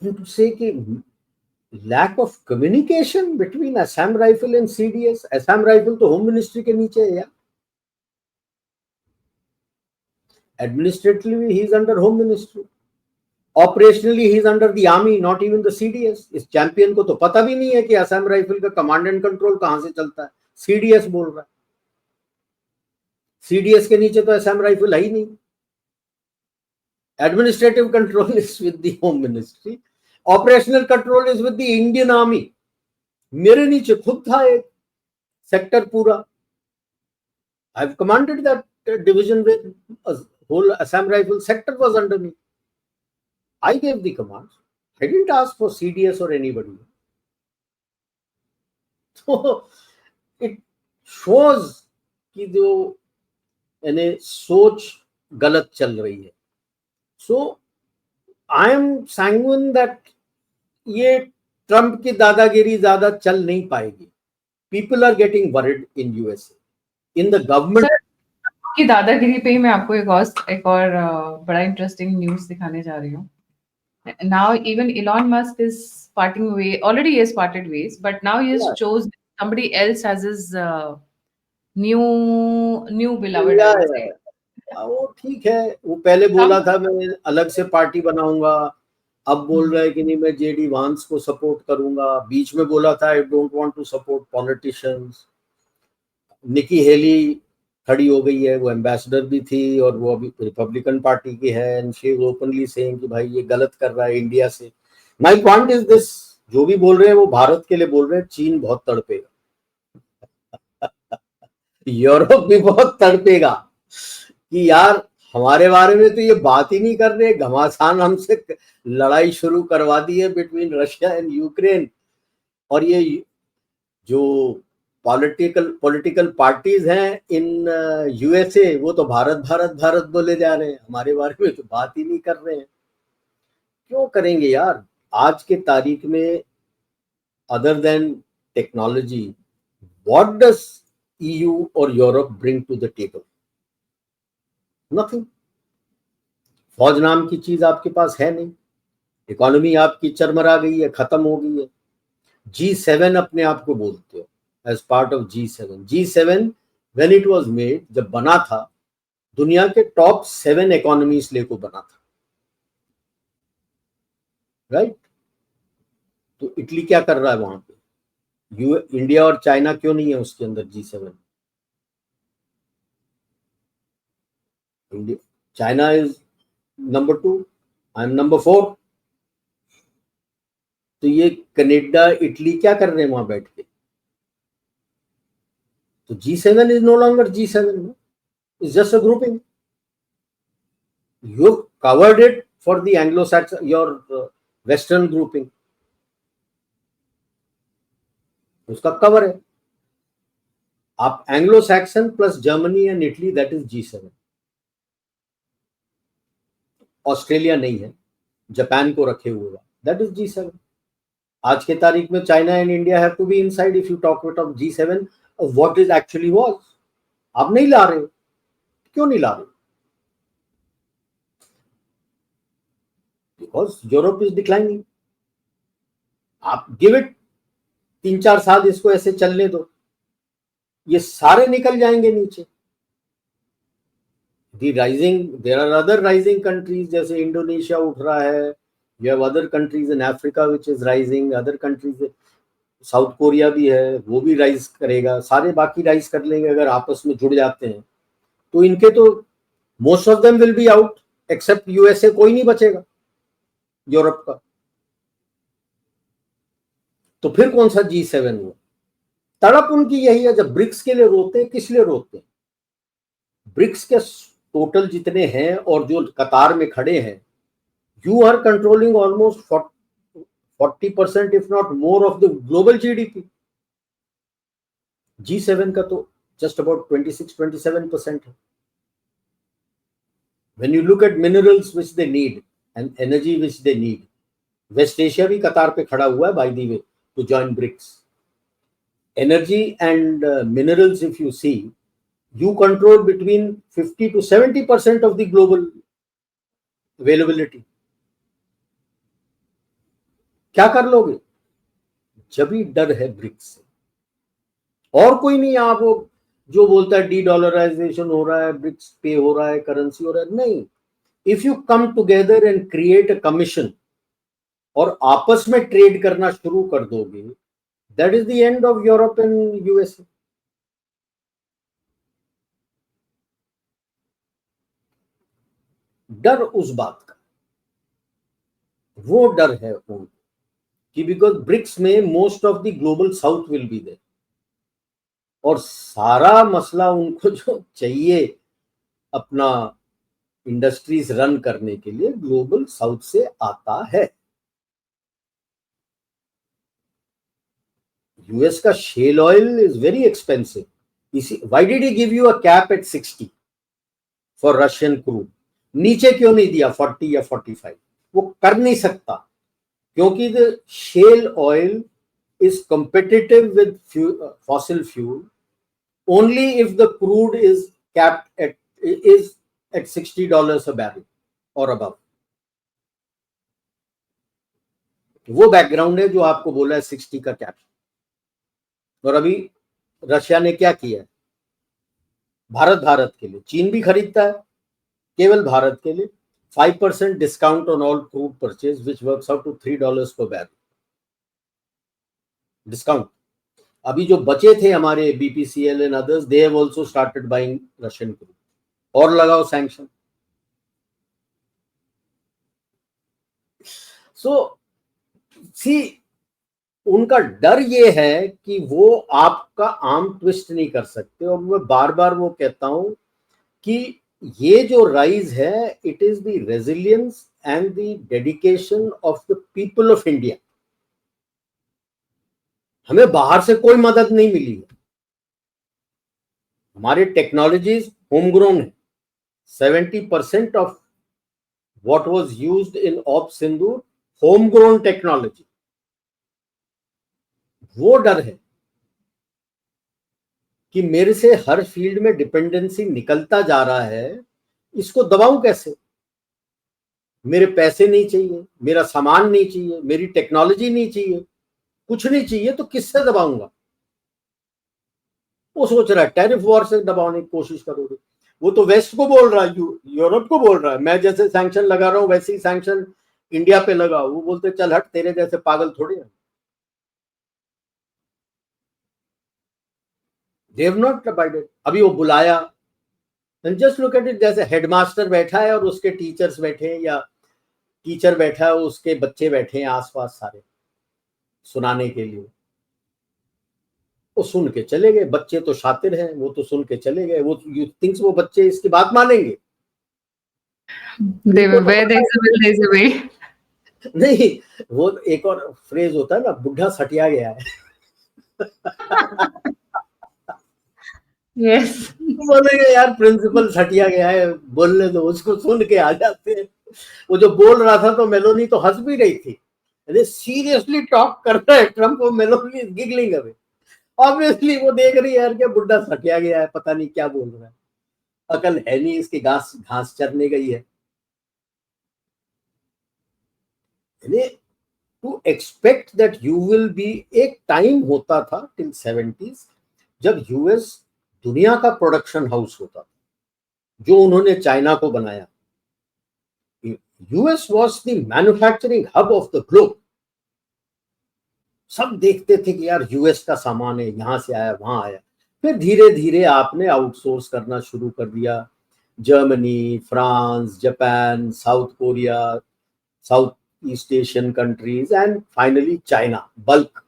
To say कि lack of communication between Assam rifle and CDS. Assam rifle तो होम मिनिस्ट्री के नीचे है यार, administratively he is under home ministry, operationally he is under the army, not even the CDS. इस champion को तो पता भी नहीं है कि असम राइफल का कमांड एंड कंट्रोल कहां से चलता है, सीडीएस बोल रहा है। सीडीएस के नीचे तो असम राइफल है ही नहीं। Administrative control is with the home ministry, operational control is with the Indian army. मेरे नीचे खुद था एक सेक्टर पूरा, I have commanded that division with whole Assam rifle sector was under me. I gave the commands. I didn't ask for CDS or anybody. So it shows कि जो यानी सोच गलत चल रही है। So I am sanguine that ये Trump की दादागिरी ज्यादा चल नहीं पाएगी। People are getting worried in USA, in the government।
की दादागिरी पे ही मैं आपको एक और बड़ा इंटरेस्टिंग न्यूज दिखाने जा रही हूँ। Now even Elon Musk is parting way. Already he has parted ways, but now he has
Yeah,
chose somebody else as his new beloved, I would say.
वो ठीक है, वो पहले बोला था मैं अलग से पार्टी बनाऊंगा, अब बोल रहा है कि नहीं मैं जेडी वांस को सपोर्ट करूंगा। बीच में बोला था I don't want to support politicians. Nikki Haley खड़ी हो गई है, वो एम्बेसडर भी थी और वो अभी रिपब्लिकन पार्टी की है, and she is openly saying कि भाई ये गलत कर रहा है इंडिया से। माय पॉइंट इज दिस, जो भी बोल रहे हैं वो भारत के लिए बोल रहे हैं। चीन बहुत तड़पेगा, यूरोप भी बहुत तड़पेगा कि यार हमारे बारे में तो ये बात ही नहीं कर रहे, घमासान हमसे लड़ाई शुरू करवा दी है बिटवीन रशिया एंड यूक्रेन। और ये जो पॉलिटिकल पार्टीज हैं इन यूएसए, वो तो भारत भारत भारत बोले जा रहे हैं, हमारे बारे में तो बात ही नहीं कर रहे हैं। क्यों करेंगे यार? आज के तारीख में other than technology, what does EU और Europe bring to the table? Nothing. फौज नाम की चीज आपके पास है नहीं, इकोनॉमी आपकी चरमरा गई है, खत्म हो गई है। G7 अपने आप को बोलते हो as part of G7। G7 when it was made, जब बना था, दुनिया के टॉप 7 इकोनॉमीज लेको बना था, राइट? तो इटली क्या कर रहा है वहां पे? इंडिया और चाइना क्यों नहीं है उसके अंदर G7? China is number 2, I am number 4। तो ये कनाडा इटली क्या कर रहे हैं वहां बैठ के? तो G7 is no longer G7, it's just a grouping. You covered it for the Anglo-Saxon, your Western grouping, उसका कवर है। आप Anglo-Saxon plus Germany and Italy, that is G7। Australia नहीं है, जापान को रखे हुए, दैट इज G7। आज के तारीख में China and India have to be inside if you talk about G7 of what is actually was। आप नहीं ला रहे हो, क्यों नहीं ला रहे? Because Europe is declining। आप गिव इट 3-4 साल, इसको ऐसे चलने दो, ये सारे निकल जाएंगे नीचे। There are other rising countries, जैसे इंडोनेशिया उठ रहा है, you have other countries in Africa which is rising, other countries, South Korea भी है, वो भी राइज करेगा, सारे बाकी राइज कर लेंगे अगर आपस में जुड़ जाते हैं। तो इनके तो most of them will be out except USA, कोई नहीं बचेगा यूरोप का। तो फिर कौन सा G7 हुआ? तड़प उनकी यही है। जब ब्रिक्स के लिए रोते हैं, किस लिए रोते हैं? ब्रिक्स के टोटल जितने हैं और जो कतार में खड़े हैं, You are controlling almost 40%, if not more, of the global GDP. G7 का तो just about 26-27% है. When you look at minerals which they need and energy which they need, West Asia भी कतार पे खड़ा हुआ है, by the way, to join BRICS. Energy and minerals, if you see, you control between 50 to 70% of the global availability. क्या कर लोगे? जब ही डर है ब्रिक्स से, और कोई नहीं. आप वो जो बोलता है डी डॉलराइजेशन हो रहा है, ब्रिक्स पे हो रहा है, करेंसी हो रहा है, नहीं. If you come together and create a commission और आपस में ट्रेड करना शुरू कर दोगे, that is the end of Europe and USA. डर उस बात का, वो डर है उनको कि बिकॉज ब्रिक्स में most of the global south will be there, और सारा मसला उनको जो चाहिए अपना इंडस्ट्रीज रन करने के लिए ग्लोबल साउथ से आता है. यूएस का shale oil is very expensive. Why did he give you a cap at 60 for Russian crude? नीचे क्यों नहीं दिया 40 या 45? वो कर नहीं सकता क्योंकि the shale oil is competitive with fossil fuel only if the crude is capped at $60 a barrel or above. वो बैकग्राउंड है जो आपको बोला है 60 का कैप. और अभी रशिया ने क्या किया है? भारत के लिए, चीन भी खरीदता है, केवल भारत के लिए 5% discount on all crude purchase which works out to $3 per barrel discount. अभी जो बचे थे हमारे BPCL and others, they have also started buying Russian crude. और लगाओ सैंक्शन. सो सी, उनका डर ये है कि वो आपका आर्म ट्विस्ट नहीं कर सकते. और मैं बार बार वो कहता हूं कि ये जो राइज है, it is the resilience and the dedication of the people of India. हमें बाहर से कोई मदद नहीं मिली है. हमारे टेक्नोलॉजीज होम ग्रोन है. 70% of what was used in op Sindoor home grown technology. वो डर है कि मेरे से हर फील्ड में डिपेंडेंसी निकलता जा रहा है, इसको दबाऊं कैसे? मेरे पैसे नहीं चाहिए, मेरा सामान नहीं चाहिए, मेरी टेक्नोलॉजी नहीं चाहिए, कुछ नहीं चाहिए, तो किससे दबाऊंगा? वो सोच रहा है टैरिफ वॉर से दबाने की कोशिश करोगे. वो तो वेस्ट को बोल रहा है, यूरोप को बोल रहा है, मैं जैसे सैंक्शन लगा रहा हूं वैसे ही सैंक्शन इंडिया पे लगा. वो बोलते चल हट, तेरे जैसे पागल थोड़े हैं. They have not abided. अभी वो बुलाया, and just look at it, जैसे हेडमास्टर बैठा है और उसके टीचर्स बैठे हैं, या टीचर बैठा है उसके बच्चे बैठे हैं आसपास सारे सुनाने के लिए. वो सुन के चले गए. बच्चे तो शातिर हैं, वो तो सुन के चले गए. वो यू थिंक्स वो बच्चे इसकी बात मानेंगे? नहीं, वो एक और फ्रेज होता है ना, बुढ़ा सटिया गया है.
yes.
बोलेंगे यार प्रिंसिपल सटिया गया है, बोलने दो उसको, सुन के आ जाते हैं. वो जो बोल रहा था तो मेलोनी तो हंस भी रही थी. अरे सीरियसली टॉक कर रहा है ट्रम्प, वो Meloni is giggling away. Obviously वो देख रही है यार क्या बुढ़ा सटिया गया है, पता नहीं क्या बोल रहा है, अकल है नहीं इसकी, घास चरने गई है. To expect that you will be, एक टाइम होता था टिल 70s जब यूएस दुनिया का प्रोडक्शन हाउस होता था, जो उन्होंने चाइना को बनाया. US was the manufacturing hub of the globe. सब देखते थे कि यार यूएस का सामान है, यहां से आया वहां आया. फिर धीरे धीरे आपने आउटसोर्स करना शुरू कर दिया. Germany, France, Japan, South Korea, south east Asian countries and finally China. Bulk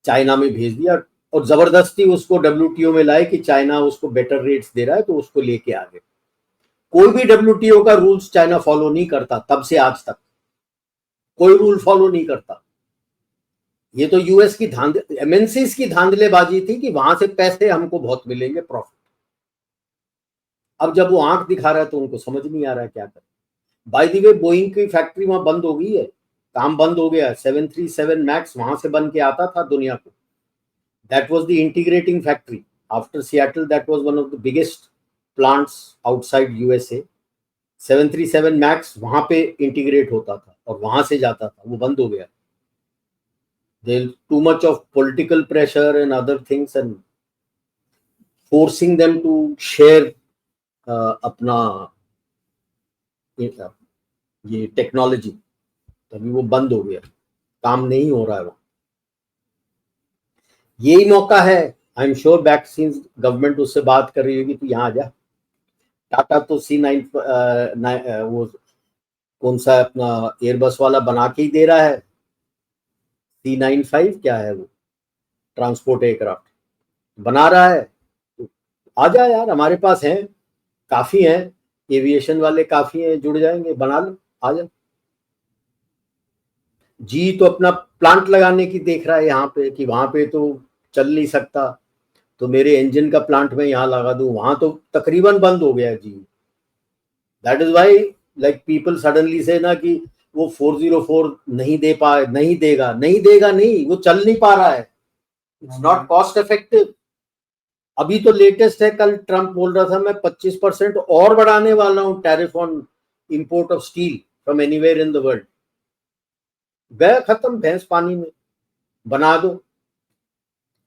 China में भेज दिया और जबरदस्ती उसको डब्ल्यूटीओ में लाए कि चाइना उसको बेटर रेट्स दे रहा है तो उसको लेके आ गए. कोई भी डब्ल्यूटीओ का रूल्स चाइना फॉलो नहीं करता तब से आज तक. कोई रूल फॉलो नहीं करता। ये तो यूएस की एमएनसीज की धांधलेबाजी थी कि वहां से पैसे हमको बहुत मिलेंगे, प्रॉफिट। अब जब वो आंख दिखा रहा है तो उनको समझ नहीं आ रहा है क्या करें। बाय द वे, बोइंग की फैक्ट्री वहां बंद हो गई है, काम बंद हो गया। 737 मैक्स वहां से बन के आता था दुनिया को। That was the integrating factory after Seattle. That was one of the biggest plants outside USA. 737 max वहां पे इंटीग्रेट होता था और वहां से जाता था, वो बंद हो गया। There too much of political pressure and other things and forcing them to share अपना ये टेक्नोलॉजी, तभी वो बंद हो गया, काम नहीं हो रहा है वो। यही मौका है। I am sure vaccine government उससे बात कर रही होगी, तू यहाँ आ जा। टाटा तो C9 वो कौन सा अपना एयरबस वाला बना के ही दे रहा है। C95 क्या है वो, ट्रांसपोर्ट एयरक्राफ्ट बना रहा है। तो आ जा यार, हमारे पास हैं, काफी हैं, एविएशन वाले काफी हैं, जुड़ जाएंगे, बना लो, आ जा। जी तो अपना प्लांट लगाने की देख रहा है यहाँ पे कि वहां पे तो चल नहीं सकता, तो मेरे इंजन का प्लांट मैं यहाँ लगा दूं, वहां तो तकरीबन बंद हो गया जी। That is why like people suddenly से ना कि वो 404 नहीं दे पाए, नहीं देगा, नहीं, वो चल नहीं पा रहा है। It's not cost effective. अभी तो लेटेस्ट है, कल ट्रंप बोल रहा था मैं 25% और बढ़ाने वाला हूं tariff on import of steel from anywhere in the world. गया खत्म, भैंस पानी में। बना दो,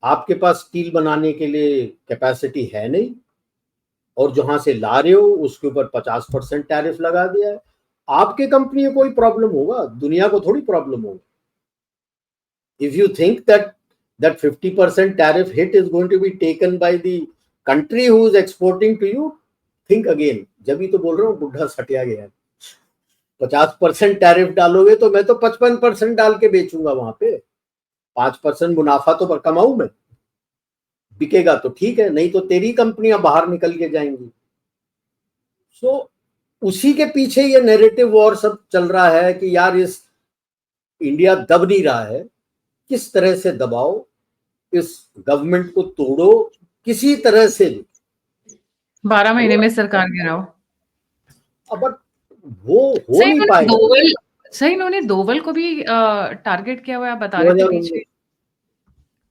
आपके पास स्टील बनाने के लिए कैपेसिटी है नहीं, और जहां से ला रहे हो उसके ऊपर 50% टैरिफ लगा दिया है। आपके कंपनी को कोई प्रॉब्लम होगा, दुनिया को थोड़ी प्रॉब्लम होगा। If you think that 50% tariff hit is going to be taken by the country who is exporting to you, think again। जब ही तो बोल रहा हूँ बुढ़ा सटिया गया है। 50% टैरिफ डालोगे तो मैं तो 55% डाल के बेचूंगा वहां पे। 5% मुनाफा तो कमाऊं मैं, बिकेगा तो ठीक है, नहीं तो तेरी कंपनियां बाहर निकल के जाएंगी। सो उसी के पीछे ये नैरेटिव वॉर सब चल रहा है कि यार इस इंडिया दब नहीं रहा है, किस तरह से दबाओ, इस गवर्नमेंट को तोड़ो किसी तरह से भी।
12 महीने में सरकार गिराओ।
अब वो हो नहीं पाएगा।
इन्होंने दोवल को भी टारगेट किया हुआ है, बता रहे थे पीछे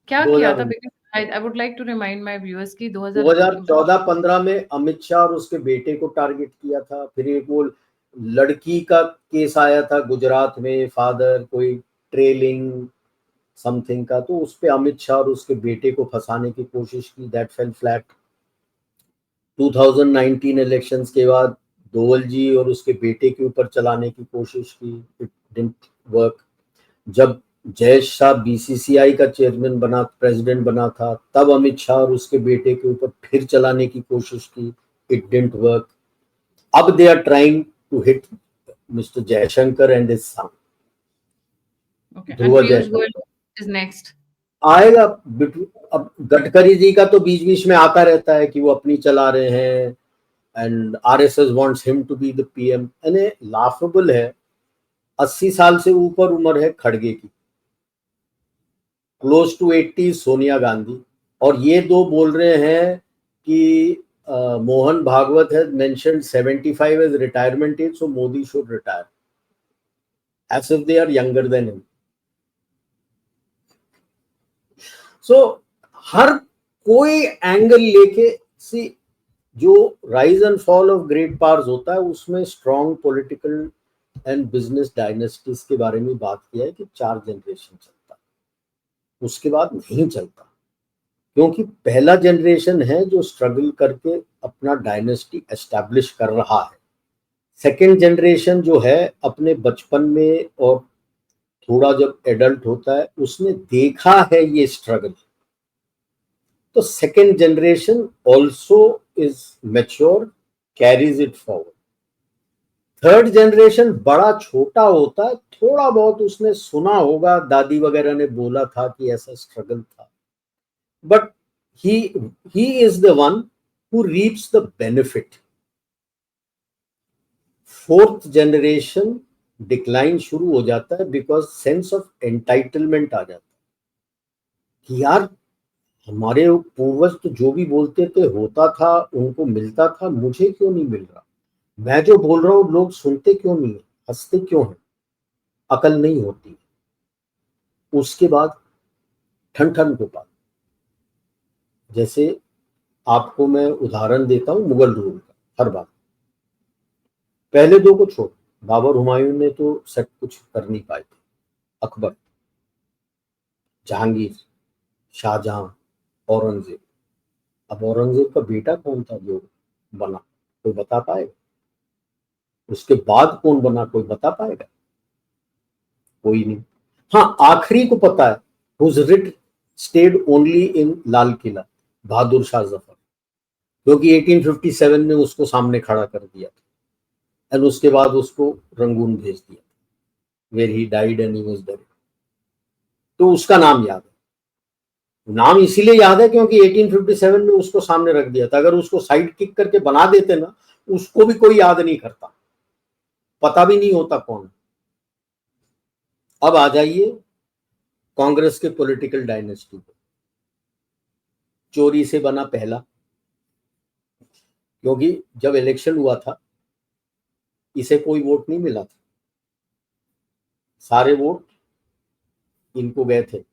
क्या किया था। I would like to remind my viewers की
2014-15 में अमित शाह और उसके बेटे को टारगेट किया था। फिर एक वो लड़की का केस आया था गुजरात में, फादर कोई ट्रेलिंग समथिंग का, तो उस पे अमित शाह और उसके बेटे को फंसाने की कोशिश की। That fell flat. 2019 इलेक्शंस के बाद दोवल जी और उसके बेटे के ऊपर चलाने की कोशिश की, इट डिडंट वर्क। जब जयेश शाह बीसीसीआई का चेयरमैन बना, प्रेसिडेंट बना था, तब अमित शाह और उसके बेटे के ऊपर फिर चलाने की कोशिश की, इट डिडंट वर्क। अब they are trying to hit mister Jaishankar and his son. Dhruv Jaishankar
next
आएगा। अब गडकरी जी का तो बीच बीच में आता रहता है कि वो अपनी चला रहे हैं and RSS wants him to be the PM. यानी लाफेबल है। 80 साल से ऊपर उम्र है खड़गे की, क्लोज टू 80 सोनिया गांधी, और ये दो बोल रहे हैं कि Mohan Bhagwat has mentioned 75 age retirement age, so Modi should retire, as if they are younger than him. So हर कोई एंगल लेके सी, जो rise and fall of great powers होता है उसमें strong political and business dynasties के बारे में बात किया है कि 4 जनरेशन चलता है, उसके बाद नहीं चलता। क्योंकि पहला जनरेशन है जो स्ट्रगल करके अपना डायनेस्टी एस्टैब्लिश कर रहा है। सेकेंड जनरेशन जो है अपने बचपन में और थोड़ा जब एडल्ट होता है उसने देखा है ये स्ट्रगल, तो second generation also is mature, carries it forward. Third generation बड़ा छोटा होता है, थोड़ा बहुत उसने सुना होगा, दादी वगैरह ने बोला था कि ऐसा स्ट्रगल था, but he is the one who reaps the benefit. Fourth generation decline शुरू हो जाता है, बिकॉज सेंस ऑफ एंटाइटलमेंट आ जाता है कि यार हमारे पूर्वज तो जो भी बोलते थे होता था, उनको मिलता था, मुझे क्यों नहीं मिल रहा, मैं जो बोल रहा हूँ लोग सुनते क्यों नहीं है, हंसते क्यों है, अकल नहीं होती। उसके बाद ठन ठन गोपाल, जैसे आपको मैं उदाहरण देता हूँ मुगल रूल का, हर बात पहले दो को छोड़, बाबर हुमायूं ने तो सब कुछ कर नहीं पाए थे, अकबर, जहांगीर, शाहजहां, औरंगजेब। अब औरंगजेब का बेटा कौन था जो बना, कोई बता पाएगा? उसके बाद कौन बना, कोई बता पाएगा? कोई नहीं। हाँ, आखिरी को पता है, whose writ stayed only in Lal Qila, Bahadur Shah Zafar, क्योंकि 1857 में उसको सामने खड़ा कर दिया था, एंड उसके बाद उसको रंगून भेज दिया, where he died and he was dead. तो उसका नाम याद है, नाम इसीलिए याद है क्योंकि 1857 में उसको सामने रख दिया था। अगर उसको साइड किक करके बना देते ना, उसको भी कोई याद नहीं करता, पता भी नहीं होता कौन। अब आ जाइए कांग्रेस के पॉलिटिकल डायनेस्टी पे, चोरी से बना पहला, क्योंकि जब इलेक्शन हुआ था इसे कोई वोट नहीं मिला था, सारे वोट इनको गए थे,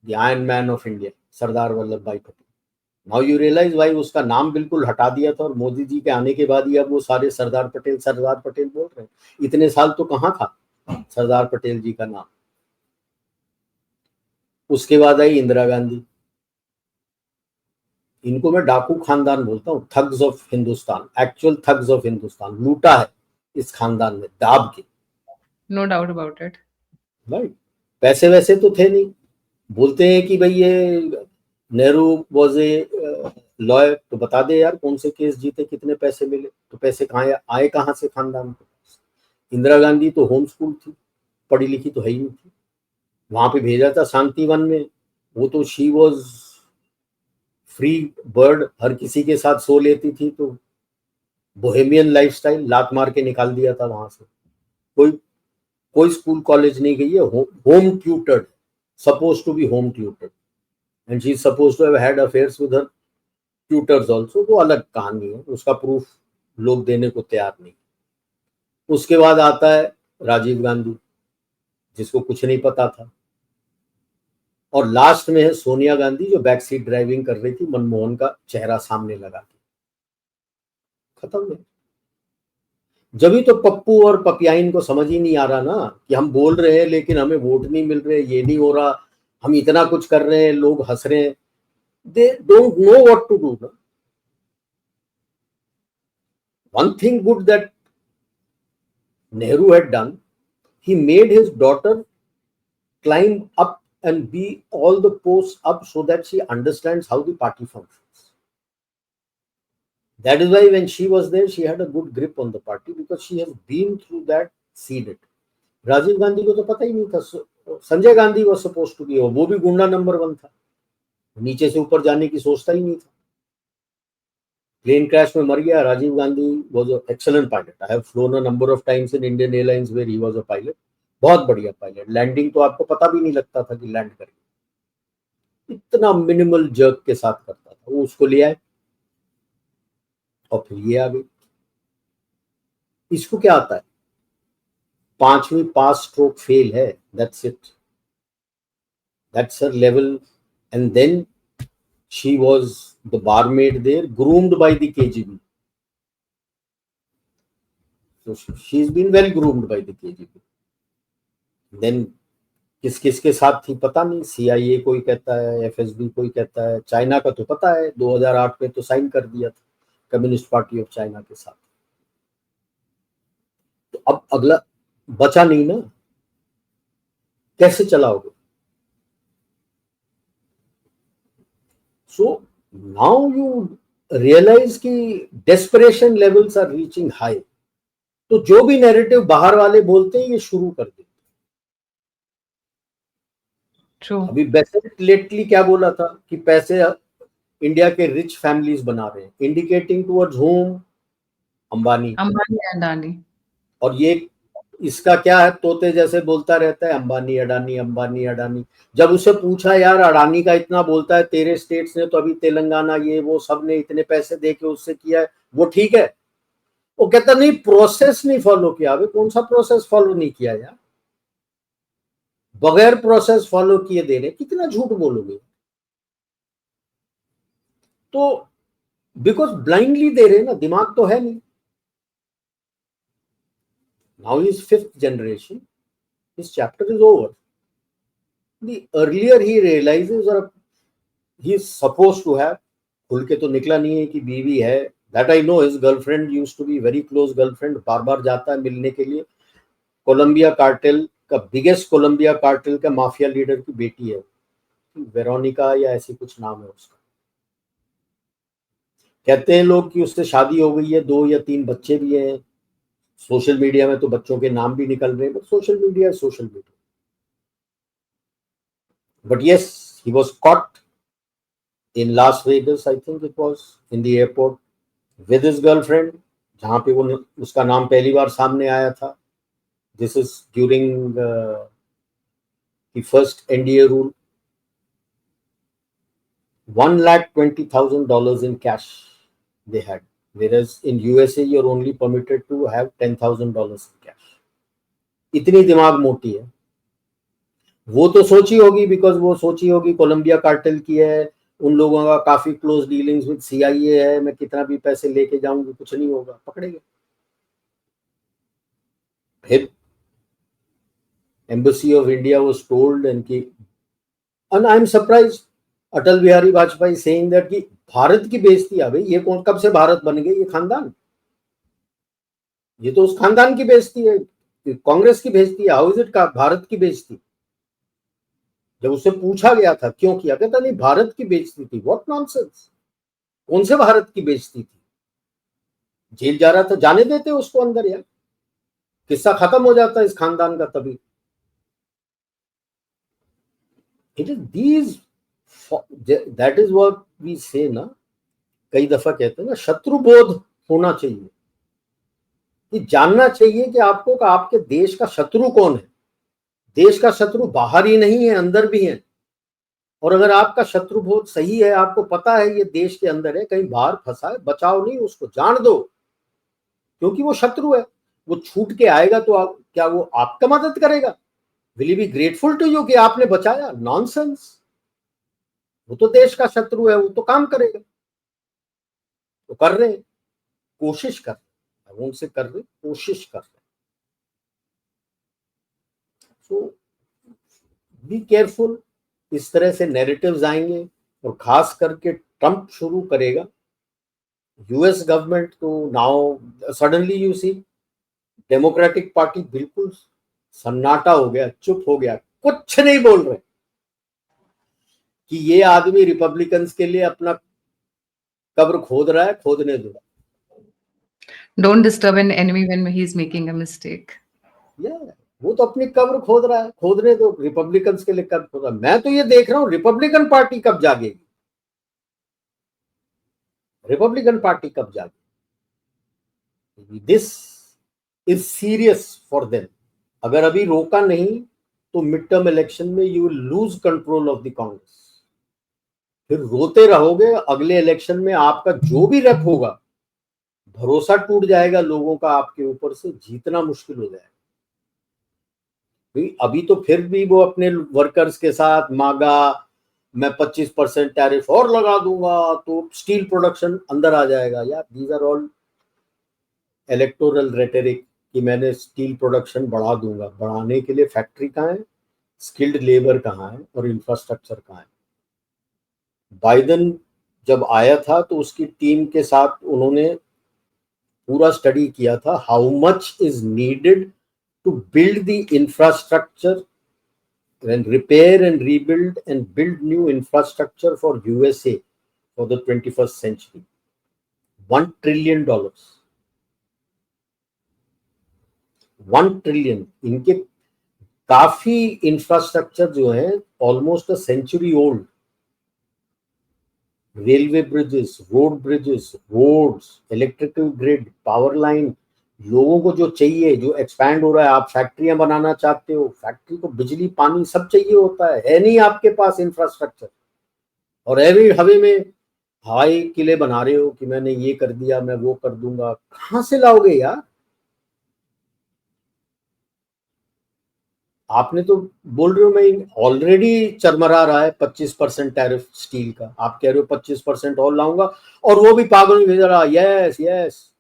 the iron man of India, Sardar Vallabhbhai Patel. Now you realise भाई, उसका नाम बिल्कुल हटा दिया था, और मोदी जी के आने के बाद ही अब वो सारे सरदार पटेल बोल रहे हैं। इतने साल तो कहाँ था सरदार पटेल जी का नाम। उसके बाद आई इंदिरा गांधी, इनको मैं डाकू खानदान बोलता हूँ, thugs of Hindustan, actual thugs of Hindustan, लूटा है इस खानदान में दाब के।
No doubt about it.
Right, पैसे वैसे तो थे नहीं, बोलते हैं कि भाई ये नेहरू वॉज ए लॉयर, तो बता दे यार कौन से केस जीते, कितने पैसे मिले, तो पैसे कहाँ आए, कहाँ से खानदान को। इंदिरा गांधी तो होम स्कूल थी, पढ़ी लिखी तो है ही नहीं थी, वहां पे भेजा था शांतिवन में, वो तो शी वॉज फ्री बर्ड, हर किसी के साथ सो लेती थी, तो बोहेमियन लाइफस्टाइल, लात मार के निकाल दिया था वहां से। कोई कोई स्कूल कॉलेज नहीं गई है, home tutored, suppose to be home tutored, and she is suppose to have had affairs with her tutors also, वो अलग कहानी है, उसका प्रूफ लोग देने को तैयार नहीं। उसके बाद आता है राजीव गांधी, जिसको कुछ नहीं पता था, और लास्ट में है सोनिया गांधी, जो बैक सीट ड्राइविंग कर रही थी, मनमोहन का चेहरा सामने लगा के। खत्म है। जब तो पप्पू और पपियाइन को समझ ही नहीं आ रहा ना कि हम बोल रहे हैं लेकिन हमें वोट नहीं मिल रहे, ये नहीं हो रहा, हम इतना कुछ कर रहे हैं, लोग हंस रहे हैं, they don't know what to do. One thing good that Nehru had done, he made his daughter climb up and be all the posts up so that she understands how the party functions. That is why when she was there, she had a good grip on the party because she has been through that, seen it. Rajiv Gandhi को तो पता ही नहीं था, Sanjay Gandhi was supposed to be, वो भी गुंडा number 1 था, नीचे से ऊपर जाने की सोचता ही नहीं था, प्लेन क्रैश में मर गया। Rajiv Gandhi was an excellent pilot. I have flown a number of times in Indian Airlines where he was a pilot. बहुत बढ़िया पायलट, लैंडिंग तो आपको पता भी नहीं लगता था कि लैंड करेंगे, इतना मिनिमल जर्क के साथ करता था वो। उसको ले आए और फिर ये आ गई। इसको क्या आता है, 5वीं पास स्ट्रोक फेल है, that's it, that's her level. And then she was the barmaid there, groomed by the KGB. So she's been well groomed by the KGB. Then किस किस के साथ थी पता नहीं, CIA कोई कहता है, FSB कोई कहता है, चाइना का तो पता है, 2008 में तो साइन कर दिया था कम्युनिस्ट पार्टी ऑफ चाइना के साथ। तो अब अगला बचा नहीं ना, कैसे चलाओगे? सो नाउ यू रियलाइज कि desperation levels are reaching high, तो जो भी नैरेटिव बाहर वाले बोलते हैं ये शुरू कर देते। अभी बेसेंट लेटली क्या बोला था कि पैसे इंडिया के रिच फैमिलीज बना रहे हैं, indicating towards home, Ambani
and Adani.
और ये इसका क्या है, तोते जैसे बोलता रहता है अंबानी अडानी अंबानी अडानी। जब उसे पूछा यार अडानी का इतना बोलता है, तेरे स्टेट्स ने तो अभी तेलंगाना ये वो सब ने इतने पैसे दे के उससे किया है, वो ठीक है? वो कहता नहीं, प्रोसेस नहीं फॉलो किया। अभी कौन सा प्रोसेस फॉलो नहीं किया यार? बगैर प्रोसेस फॉलो किए दे रहे, कितना झूठ बोलोगे? तो बिकॉज ब्लाइंडली दे रहे ना, दिमाग तो है नहीं। Now is 5th generation, his chapter is over. The earlier he realizes, or he is supposed to have, खुल के तो निकला नहीं है कि बीवी है। That I know, his girlfriend used to be very close girlfriend, बार बार जाता है मिलने के लिए। कोलंबिया कार्टेल का, बिगेस्ट कोलंबिया कार्टेल का माफिया लीडर की बेटी है, वेरोनिका या ऐसी कुछ नाम है उसका। कहते हैं लोग कि उससे शादी हो गई है, 2 या 3 बच्चे भी हैं। सोशल मीडिया में तो बच्चों के नाम भी निकल रहे हैं, बट सोशल मीडिया है social media. But yes, he was cot in Las Vegas, I think it was, in the airport with his girlfriend, जहाँ पे वो उसका नाम पहली बार सामने आया था। This is during the first NDA rule. $120,000 in cash they had, whereas in USA you're only permitted to have $10,000 in cash. इतनी दिमाग मोटी है। वो तो सोची होगी, बिकॉज वो सोची होगी कोलंबिया कार्टेल की है, उन लोगों का काफी क्लोज डीलिंग्स विद CIA है, मैं कितना भी पैसे लेके जाऊंगी कुछ नहीं होगा, पकड़ेगा। फिर embassy of India was told and I am surprise Atal Bihari Vajpayee saying that कि भारत की बेइज्जती है। भाई ये कौन, कब से भारत बन गए? ये खानदान, ये तो उस खानदान की बेइज्जती है, कांग्रेस की बेइज्जती है। हाउ इज इट का भारत की बेइज्जती? जब उससे पूछा गया था क्यों किया, कहता नहीं भारत की बेइज्जती थी। व्हाट नॉनसेंस, कौन से भारत की बेइज्जती थी? जेल जा रहा था, जाने देते उसको अंदर यार, किस्सा खत्म हो जाता इस खानदान का तभी। It is these, that is what we say ना, कई दफा कहते हैं ना, शत्रु बोध होना चाहिए, कि जानना चाहिए कि आपको का आपके देश का शत्रु कौन है। देश का शत्रु बाहर ही नहीं है, अंदर भी है। और अगर आपका शत्रु बोध सही है, आपको पता है ये देश के अंदर है, कहीं बाहर फंसा है, बचाओ नहीं उसको, जान दो, क्योंकि वो शत्रु है। वो छूट के आएगा तो क्या वो आपका मदद करेगा? Will he be grateful to you कि आपने बचाया? नॉनसेंस। वो तो देश का शत्रु है, वो तो काम करेगा। तो कर रहे हैं, कोशिश कर रहे हैं, उनसे कर रहे, कोशिश कर रहे। सो बी केयरफुल। इस तरह से नैरेटिव्स आएंगे, और खास करके ट्रंप शुरू करेगा। यूएस गवर्नमेंट तो now suddenly you see, Democratic Party बिल्कुल सन्नाटा हो गया, चुप हो गया, कुछ नहीं बोल रहे कि ये आदमी रिपब्लिकन्स के लिए अपना कब्र खोद रहा है, खोदने दो।
Don't disturb an enemy when he is making a mistake.
वो तो अपनी कब्र खोद रहा है, खोदने दो। रिपब्लिकन्स के लिए कब्र खोद रहा है। मैं तो ये देख रहा हूँ रिपब्लिकन पार्टी कब जागेगी, रिपब्लिकन पार्टी कब जागेगी। This is serious for them. अगर अभी रोका नहीं तो मिड टर्म इलेक्शन में you will lose control of the Congress. फिर रोते रहोगे, अगले इलेक्शन में आपका जो भी रेप होगा, भरोसा टूट जाएगा लोगों का आपके ऊपर से, जीतना मुश्किल हो जाएगा। अभी तो फिर भी वो अपने वर्कर्स के साथ मांगा, मैं 25% टैरिफ और लगा दूंगा तो स्टील प्रोडक्शन अंदर आ जाएगा। यार these are all electoral rhetoric कि मैंने स्टील प्रोडक्शन बढ़ा दूंगा। बढ़ाने के लिए फैक्ट्री कहाँ है, स्किल्ड लेबर कहाँ है, और इंफ्रास्ट्रक्चर कहाँ है? बाइडेन जब आया था तो उसकी टीम के साथ उन्होंने पूरा स्टडी किया था, how much is needed to build the infrastructure and repair and rebuild and build new infrastructure for USA for the 21st century. $1 trillion. 1 trillion. इनके काफी इंफ्रास्ट्रक्चर जो है almost a century old, railway bridges, roads, electrical grid, power line, लोगों को जो चाहिए, जो expand हो रहा है, आप फैक्ट्रियां बनाना चाहते हो, फैक्ट्री को बिजली पानी सब चाहिए होता है नहीं आपके पास इंफ्रास्ट्रक्चर, और हैवी हवे में हवाई किले बना रहे हो कि मैंने ये कर दिया, मैं वो कर दूंगा, कहां से लाओगे यार? आपने तो बोल रहे हो मैं ऑलरेडी चरमरा रहा है 25% टैरिफ स्टील का, आप कह रहे हो 25% और लाऊंगा, और वो भी पागल में भेज रहा। Yes yes,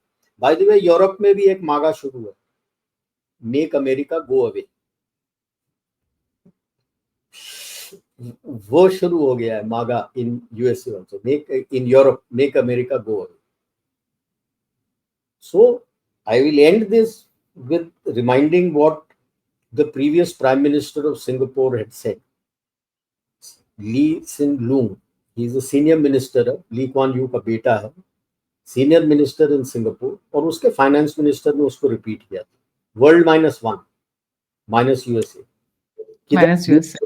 by the way Europe में भी एक मागा शुरू है, मेक अमेरिका गो अवे, वो शुरू हो गया है मागा in USA also, make in Europe make America go away. So I will and this with reminding what the previous prime minister of Singapore had said. Lee Hsien Loong, he is a senior minister, Lee Kuan Yew का बेटा है, senior minister in Singapore, और उसके finance minister ने उसको repeat किया था, world -1 minus USA,
Minus USA.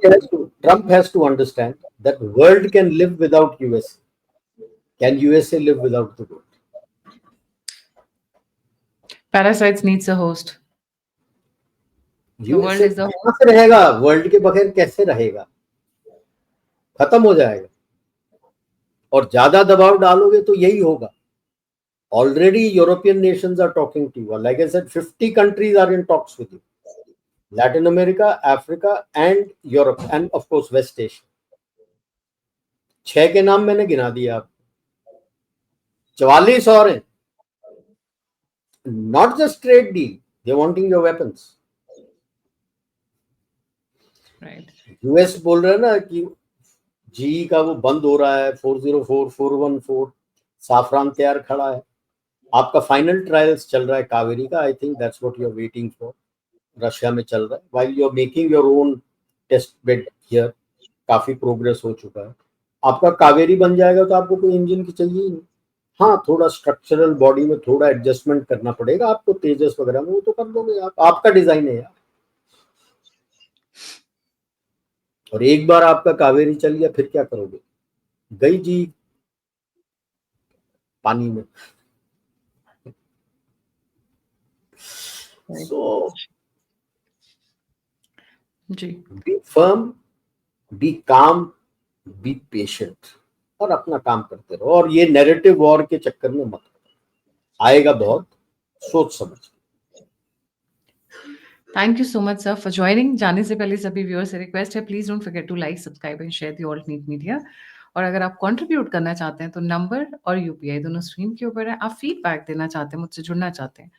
Trump has to understand that world can live without USA. Can USA live without the world?
Parasites needs a host. The world
USA
is the
कहां से रहेगा? World के बगैर कैसे रहेगा? खत्म हो जाएगा, और ज्यादा दबाव डालोगे तो यही होगा। Already European nations are talking to you. Like I said, 50 countries are in talks with you. Latin America, Africa and Europe, and of course West Asia. 6 के नाम मैंने गिना दिया आपको, 44 और हैं। Not just trade deal, they're wanting your weapons.
right.
US बोल रहा है ना कि जीई का वो बंद हो रहा है, 404, 414 साफरान तैयार खड़ा है, आपका फाइनल ट्रायल्स चल रहा है कावेरी का, I think that's what you are waiting for, Russia में चल रहा है, while you are making your own test bed here, काफी प्रोग्रेस हो चुका है। आपका कावेरी बन जाएगा तो आपको कोई इंजन की चाहिए ही नहीं। हाँ, थोड़ा स्ट्रक्चरल बॉडी में थोड़ा एडजस्टमेंट करना पड़ेगा आपको, तेजस वगैरह में, वो तो कर दोगे आप, आपका डिजाइन है यार। और एक बार आपका कावेरी चल गया फिर क्या करोगे? गई जी पानी में। So
ji
be firm, be calm, be patient, और अपना काम करते रहो, और ये नैरेटिव वॉर के चक्कर में मत आएगा बहुत सोच समझ।
Thank you so much sir for joining. जाने से पहले सभी व्यूअर्स से रिक्वेस्ट है, please don't forget to like, subscribe and share the alt neat media. और अगर आप कंट्रीब्यूट करना चाहते हैं तो नंबर और यूपीआई दोनों स्क्रीन के ऊपर है। आप फीडबैक देना चाहते हैं, मुझसे जुड़ना चाहते हैं,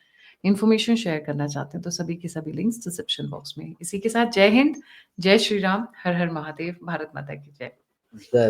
इन्फॉर्मेशन शेयर करना चाहते हैं, तो सभी के सभी लिंक्स डिस्क्रिप्शन बॉक्स में। इसी के साथ जय हिंद, जय श्री राम, हर हर महादेव, भारत माता की जय।
जय